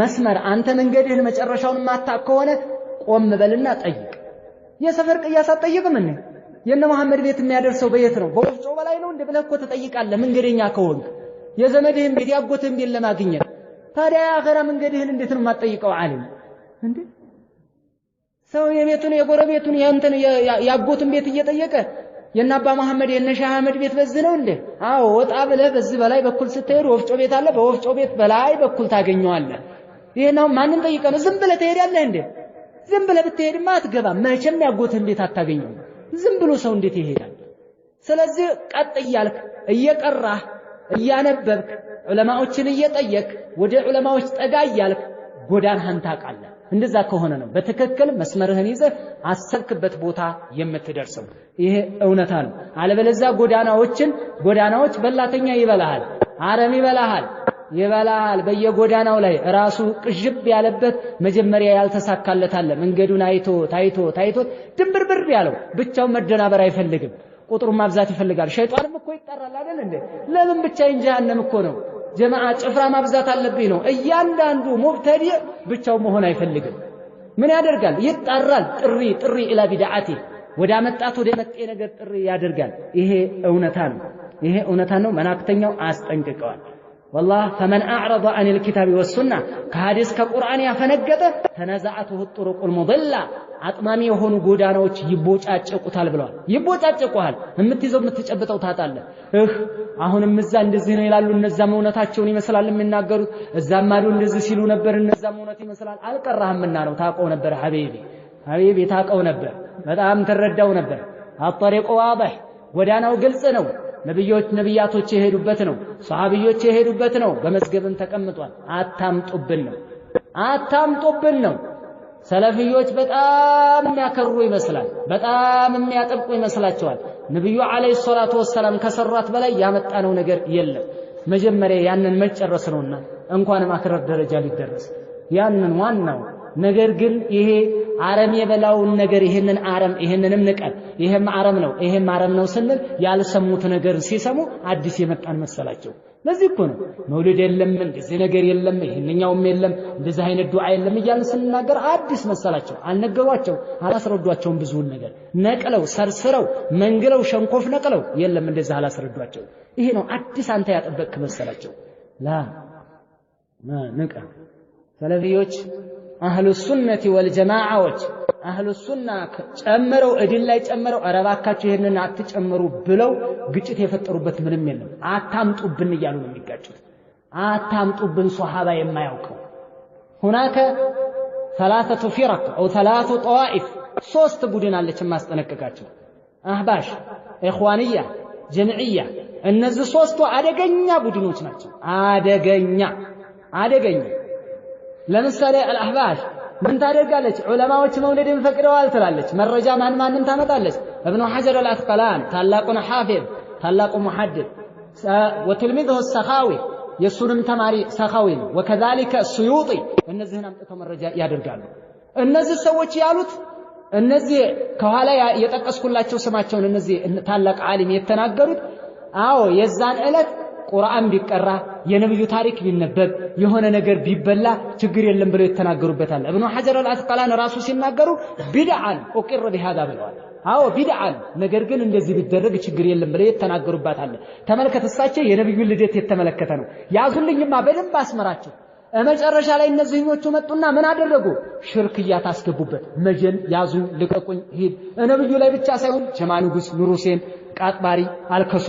መስመር አንተ መንገድህን መጨረሻውን ማታቅ ከሆነ ቆም በልና ጠይቅ የሰፈር ቅያሳ ጠይቅም እንዴ የነ መሐመድ ቤት የሚያደርሰው በየት ነው በወፍጮ በላይ ነው እንደ ብለህ እኮ ተጠይቃለህ መንገደኛ ከሆንክ የዘመድህን ቤት ያጎትህን ቤት ለማግኘት ታዲያ አኺራ መንገድህን እንዴት ነው የማትጠይቀው ዓለም እንዴ ሰው የቤቱን የጎረቤቱን ያንተን ያጎትን ቤት እየጠየቀ የነ አባ መሐመድ የነ ሻህ አህመድ ቤት በዚህ ነው እንዴ አዎ ወጣ ብለህ በዚህ በላይ በኩል ስትሄድ ወፍጮ ቤት አለ በወፍጮ ቤት በላይ በኩል ታገኘዋለህ ይሄ ነው ማንን ጠይቀህ ነው ዝም ብለህ ትሄዳለህ እንዴ ዝም ብለህ ብትሄድማ አትገባም መቼም ያጎትን ቤት አታገኘው ዝም ብሎ ሰው እንዴት ይሄዳል ስለዚህ ቀጥ እያልክ እየቀራህ እያነበብክ ዑለማዎችን እየጠየቅ ወደ ዑለማዎች ጠጋ እያልክ ጎዳናህን ታውቃለህ እንደዛ ከሆነ ነው በትክክል መስመርህን ይዘህ አሰብክበት ቦታ የምትደርሰው ይሄ እውነታ ነው አለበለዚያ ጎዳናዎች በላተኛ ይበላሃል አረም ይበላሃል በየጎዳናው ላይ ራሱ ቅጅብ ያለበት መጀመሪያ ያልተሳካለት አለ መንገዱን ታይቶ ድንብርብር ያለው ብቻው መደናበር አይፈልግም ቁጥሩን ማብዛት ይፈልጋል ሸይጣንም እኮ ይጣራል አይደል እንዴ ለምን ብቻዬን ጀሃነም እኮ ነው ጀማዓ ጭፍራ ማብዛት አለብኝ ነው እያንዳንዱ ሙብተዲ ብቻው መሆን አይፈልግም ምን ያደርጋል ይጣራል ጥሪ ኢላ ቢድዓቲ ወደ አመጣት ወደ መጤ ነገር ጥሪ ያደርጋል ይሄ እውነታ ነው መናክተኛው አስጠንቅቀዋል والله فمن اعرض عن الكتاب والسنه كحديث كقران ያፈነገጠ ተነዛአቱ الطرق المضله አጥማሚ የሆኑ ጎዳናዎች ይቦጫጨቁታል ብለዋል ይቦጫጨቁሃል የምትይዘው የምትጨብጠው ታጣለህ አሁንም እዛ እንደዚህ ነው ይላሉ እነዛም እውነታቸውን ይመስላል የሚናገሩት እዛም ማዶ እንደዚህ ሲሉ ነበር እነዛም እውነት ይመስላል አልቀራህምና ነው ታውቀው ነበር ሐቢቢ ታውቀው ነበር በጣም ተረዳው ነበር الطريق واضح ጎዳናው ግልጽ ነው ነብያቶች የሄዱበት ነው ሷሃቢዮች የሄዱበት ነው በመስገብም ተቀምጧል አታምጡብን ነው ሰለፊዮች በጣም የሚያከሩ ይመስላል በጣም የሚያጠብቁ ይመስላቸዋል ነብዩ አለይሂ ሰላቱ ወሰለም ከሰራት በላይ ያመጣነው ነገር የለም መጀመሪያ ያንን መጨረስ ነውና እንኳንም አክረር ደረጃ ሊደረስ ያንን ዋናው ነገር ግን ይሄ አረም የበላውን ነገር ይሄንንም ንቀል ይሄም አረም ነው ስንል ያልሰሙት ነገር ሲሰሙ አዲስ የመጣን መሰላቸው ለዚህ እኮ ነው መውሊድ የለም እንደዚህ ነገር የለም ይሄንኛውም የለም እንደዚህ አይነት ዱዓ የለም እያልን ስንናገር አዲስ መሰላቸው አልነገሯቸው አላስረዷቸውም ብዙውን ነገር ነቅለው ሰርስረው መንግለው ሸንኮፍ ነቅለው የለም እንደዚህ አላስረዷቸው ይሄ ነው አዲስ አንተ ያጠበቅክ መሰላቸው ላ ንቀ ሰለፊዎች አህሉ ሱነቲ ወልጀማዓዎች አህሉ ሱና ጨምረው እድል ላይ ጨምረው አረባካችሁ ይሄንን አትጨምሩ ብለው ግጭት የፈጠሩበት ምንም የለም። አታምጡብን እያሉ ነው የሚጋጩት። አታምጡብን ሱሐባ የማያውቀው هناك ثلاثة فرق أو ثلاث طوائف ሶስት ቡድን አለች ማስጠነቀቃቸው አህባሽ ኢኽዋንያ ጀምዕያ እነዚህ ሶስቱ አደገኛ ቡድኖች ናቸው አደገኛ ለምሳሌ አልአህባሽ ምን ታደርጋለች ዑለማዎች መውለድን ፈቅደዋል ትላለች መረጃ ማንን ታመጣለች ኢብኑ ሐጀር አልአስቀላን ታላቁን ሐፊዝ ታላቁ ሙሐድድ ወትልሚዙሁ السخاوي የሱንም ተማሪ ሰኻዊ ነው ወከذلك السيوطي እነዚህን አምጥተው መረጃ ያደርጋሉ እነዚህ ሰዎች ያሉት እነዚህ ከኋላ የጠቀስኩላቸው ስማቸውን እነዚህ ታላቅ ዓሊም የተናገሩት አዎ የዛን ዕለት ቁርአን ቢቀራ የነብዩ ታሪክ ቢነበብ የሆነ ነገር ቢበላ ችግር የለም ብለው የተናገሩበታል ኢብኑ ሐጀር አልአስቀላን ራሱ ሲናገሩ ቢድዓን ኡቅር بهذا ብለዋል አዎ ቢድዓን ነገር ግን እንደዚህ ቢደረግ ችግር የለም ብለው የተናገሩበታል ተመልከት እሳቸው የነብዩን ልደት የተመለከተ ነው ያዙልኝማ በደንብ አስመራቸው መጨረሻ ላይ እነዚህኞቹ መጡና ምን አደረጉ ሽርክያት አስገቡበት መጀን ያዙኝ ልቀቁኝ ሂድ ነብዩ ላይ ብቻ ሳይሆን ጀማል ንጉስ ኑር ሁሴን ቃጥባሪ አልከሶ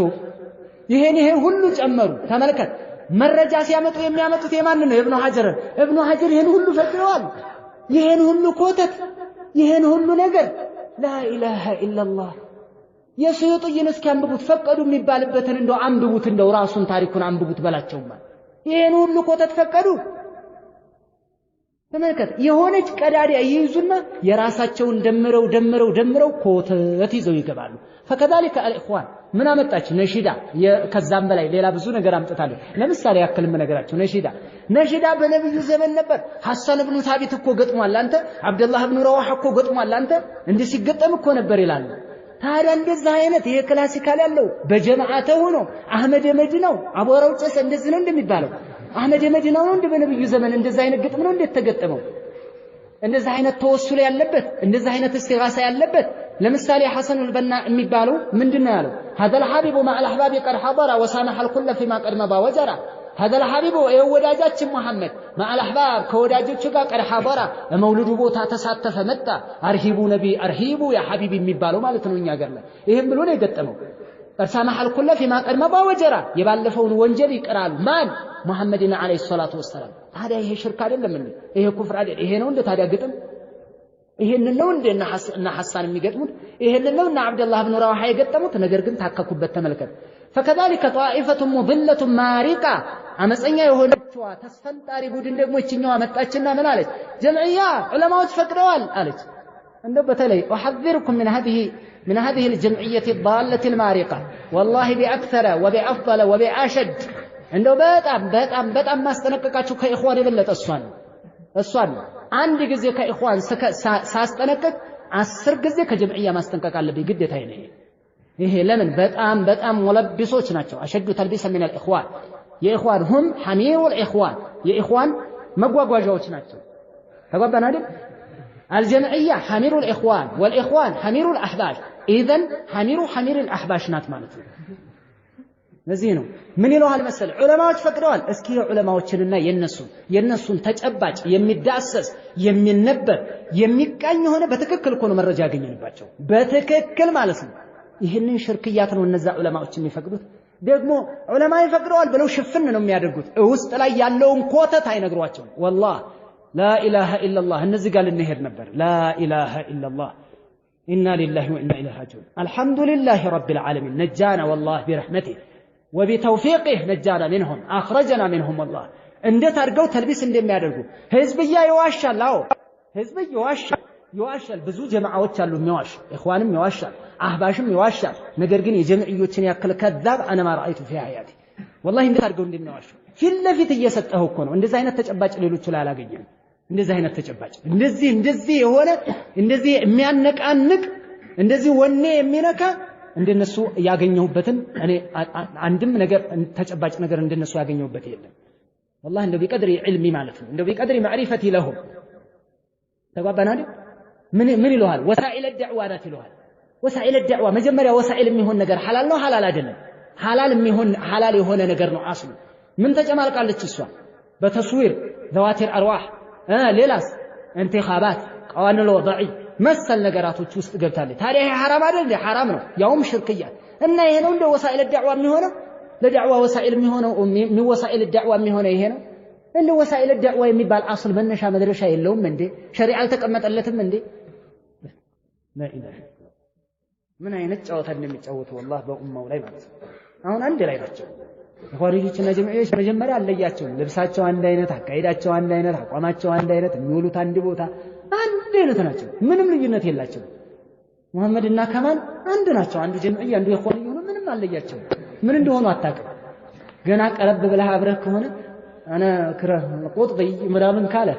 ይሄን ሁሉ ጨመሩ ተመልከት መረጃ ሲያመጡ የሚያመጡት የማን ነው ኢብኑ ሐጀር ይሄን ሁሉ ፈጥረዋል ይሄን ሁሉ ኮተት ይሄን ሁሉ ነገር ላ ኢላሃ ኢላላህ የሱዩጥይን እስኪያንብቡት ፈቀዱ የሚባልበትን እንደው አንብቡት እንደው ራሱን ታሪኩን አንብቡት በላቸውማ ይሄን ሁሉ ኮተት ፈቀዱ ተመልከት የሆነች ቀዳዳ ይይዙና የራሳቸውን ደምረው ኮተት ይዘው ይገባሉ فكذلك الاخوان ምን አመጣች ነሺዳ ከዛም በላይ ሌላ ብዙ ነገር አምጥታለች ለምሳሌ ያክል ምን ነገራቸው ነሺዳ በነብዩ ዘመን ነበር ሐሰን ኢብኑ ታቢት እኮ ገጥሟል አንተ አብዱላህ ኢብኑ ረዋህ እኮ ገጥሟል አንተ እንዴ ሲገጠም እኮ ነበር ይላል ታዲያ እንደዛ አይነት ይሄ ክላሲካል ያለው በጀማዓተ ሆኖ አህመድ መዲናው አቦራው ጨሰ እንደዚህ ነው እንደሚባለው አህመድ መዲናው ነው እንደ በነብዩ ዘመን እንደዛ አይነት ግጥም ነው እንደተገጠመው እንደዛ አይነት ተወሱል ያለበት እንደዛ አይነት እስቲጋሳ ያለበት ለምሳሌ ሐሰን አልበና የሚባለው ምንድነው ያለው هذا الحبيب مع الاحباب قد حضر وسامح الكل فيما قد مضى وجرى هذا الحبيب የወዳጃችን መሐመድ مع الاحباب ከወዳጆቹ ጋር قد حضر መውሊዱ ቦታ ተሳተፈ መጣ አርሂቡ ነቢ አርሂቡ ያ ሐቢብ የሚባለው ማለት ነው እኛ ጋር ላይ ይሄን ብሎ ነው የገጠመው سامح الكل فيما قد مضى وجرى የባለፈውን ወንጀል ይቀራሉ ማን መሐመድና አለይሂ ሰላቱ ወሰለም ታዲያ ይሄ ሽርክ አይደለም እንዴ ይሄ ኩፍር አይደለም ይሄ ነው እንደ ታዲያ ግጥም ይሄንን ነው እንደና ሐሳን የሚገጥሙት ይሄንን ነው እና አብዱላህ ኢብኑ ረዋህ የገጠሙት ነገር ግን ታከኩበት ተመልከት فكذلك طائفه مضله مارقه አመፀኛ የሆነችዋ ተስፈንጣሪ ቡድን ደግሞ እቺኛዋ መጣችና ምን አለች ጀምዕያ ዑለማዎች ፈቅደዋል አለች እንደው በተለይ احذركم من هذه الجمعيه الضاله المارقه والله باكثر وبافضل وباشد እንደው በጣም ማስጠነቀቃችሁ ከኢኽዋን የበለጠ እሷን አንድ ጊዜ ከኢኽዋን ሳስጠነቀቅ 10 ጊዜ ከጀምዕያ ማስጠንቀቅ አለብኝ ግዴታ ይሄ ለምን በጣም ሙለብሶች ናቸው አሸዱ ተልቢሰ من الاخوان የኢኽዋን هم حمير الاخوان የኢኽዋን መጓጓዣዎች ናቸው ተጓባን አይደል الجمعيه حمير الاخوان والاخوان حمير الاحباش اذا حمير الاحباش ናት ማለት ነው ለዚህ ነው ምን ይለዋል መሰል ዑለማዎች ፈቅደዋል እስኪ ዑለማዎችንና የነሱን ተጨባጭ የሚዳሰስ የሚነበብ የሚቃኝ ሆነ በትክክል እኮ ነው መረጃ ያገኘንባቸው በትክክል ማለት ነው ይሄንን ሽርክያት ነው እነዛ ዑለማዎች የሚፈቅዱት ደግሞ ዑለማ ይፈቅደዋል ብለው ሽፍን ነው የሚያደርጉት ውስጥ ላይ ያለውን ኮተት አይነግሯቸው والله لا اله الا الله እነዚህ ጋር ልንሄድ ነበር لا اله الا الله انا لله وانا اليه راجعون الحمد لله رب العالمين نجانا والله برحمته وبتوفيقه نجانا منهم اخرجنا منهم والله እንዴት አድርገው ተልቢስ እንደሚያደርጉ ህዝብያ ይዋሻል አዎ ህዝብ ይዋሻል ብዙ ጀማዓዎች አሉ የሚዋሽ ኢኽዋንም ይዋሻል አህባሽም ይዋሻል ነገር ግን የጀምዕዮችን ያክል ከዛብ انا ما رايت في حياتي والله እንዴት አድርገው እንደሚዋሹ ፊት ለፊት እየሰጠው እኮ ነው እንደዚህ አይነት ተጨባጭ ሌሎቹ ላይ አላገኘም እንደዚህ አይነት ተጨባጭ እንደዚህ የሆነ እንደዚህ የሚያነቃንቅ እንደዚህ ወኔ የሚነካ እንደነሱ ያገኘሁበትን እኔ አንድም ነገር ተጨባጭ ነገር እንደነሱ ያገኘሁበት የለም والله እንደው بقدر علمي ማለት ነው እንደው بقدر معرفتي لهم ተጓባና አይደል ምን ይሉሃል ወሳኢል الدعوه ናት ይሉሃል ወሳኢል الدعوه መጀመሪያ ወሳኢል የሚሆን ነገር ሐላል ነው ሐላል አይደለም ሐላል የሆነ ነገር ነው አስሉ ምን ተጨማልቃለች እሷ በተስዊር ذوات الارواح ሌላስ انتخابات قوانين الوضعي መሰል ነገራቶች ውስጥ ገብታለች ታዲያ ይሄ حرام አይደል حرام ነው ያውም ሽርክያ እና ይሄ ነው እንደ ወሳኢል الدعوه የሚሆነው ለدعوه ወሳኢል የሚሆነው ወሳኢል الدعوه የሚሆነው ይሄ ነው እንደ ወሳኢል الدعوه የሚባል አስል መነሻ መድረሻ የለውም እንዴ ሸሪዓ አልተቀመጠለትም እንዴ لا اله ምን አይነት ጨዋታ እንደሚጫወቱ والله በኡማው ላይ ማለት ነው አሁን አንድ ላይ ናቸው ኻሪጂና ጀማዓዎች መጀመሪያ አለያቸው ልብሳቸው አንድ አይነት አካይዳቸው አንድ አይነት አቋማቸው አንድ አይነት የሚውሉት አንድ ቦታ አንድ አይነት ናቸው ምንም ልዩነት የላቸው መሐመድና ከማል አንድ ናቸው አንዱ ጀማዓ አንዱ የኻሪጂ ሆኖ ምንም አለያቸው ምን እንደሆኑ አታውቅም ገና ቀረብ ብለህ አብረህ ከሆነ انا كره ቁጥብይ ምናምን ካለ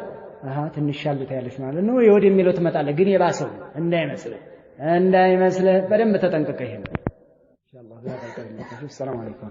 ትንሽ ሻልተ ያለሽ ማለት ነው ይወድ የሚለው ትመጣለህ ግን የባሰው እንዳይመስልህ በደንብ ተጠንቀቀ ይሄን ኢንሻአላህ ያ ታቀርብ ሰላም አለይኩም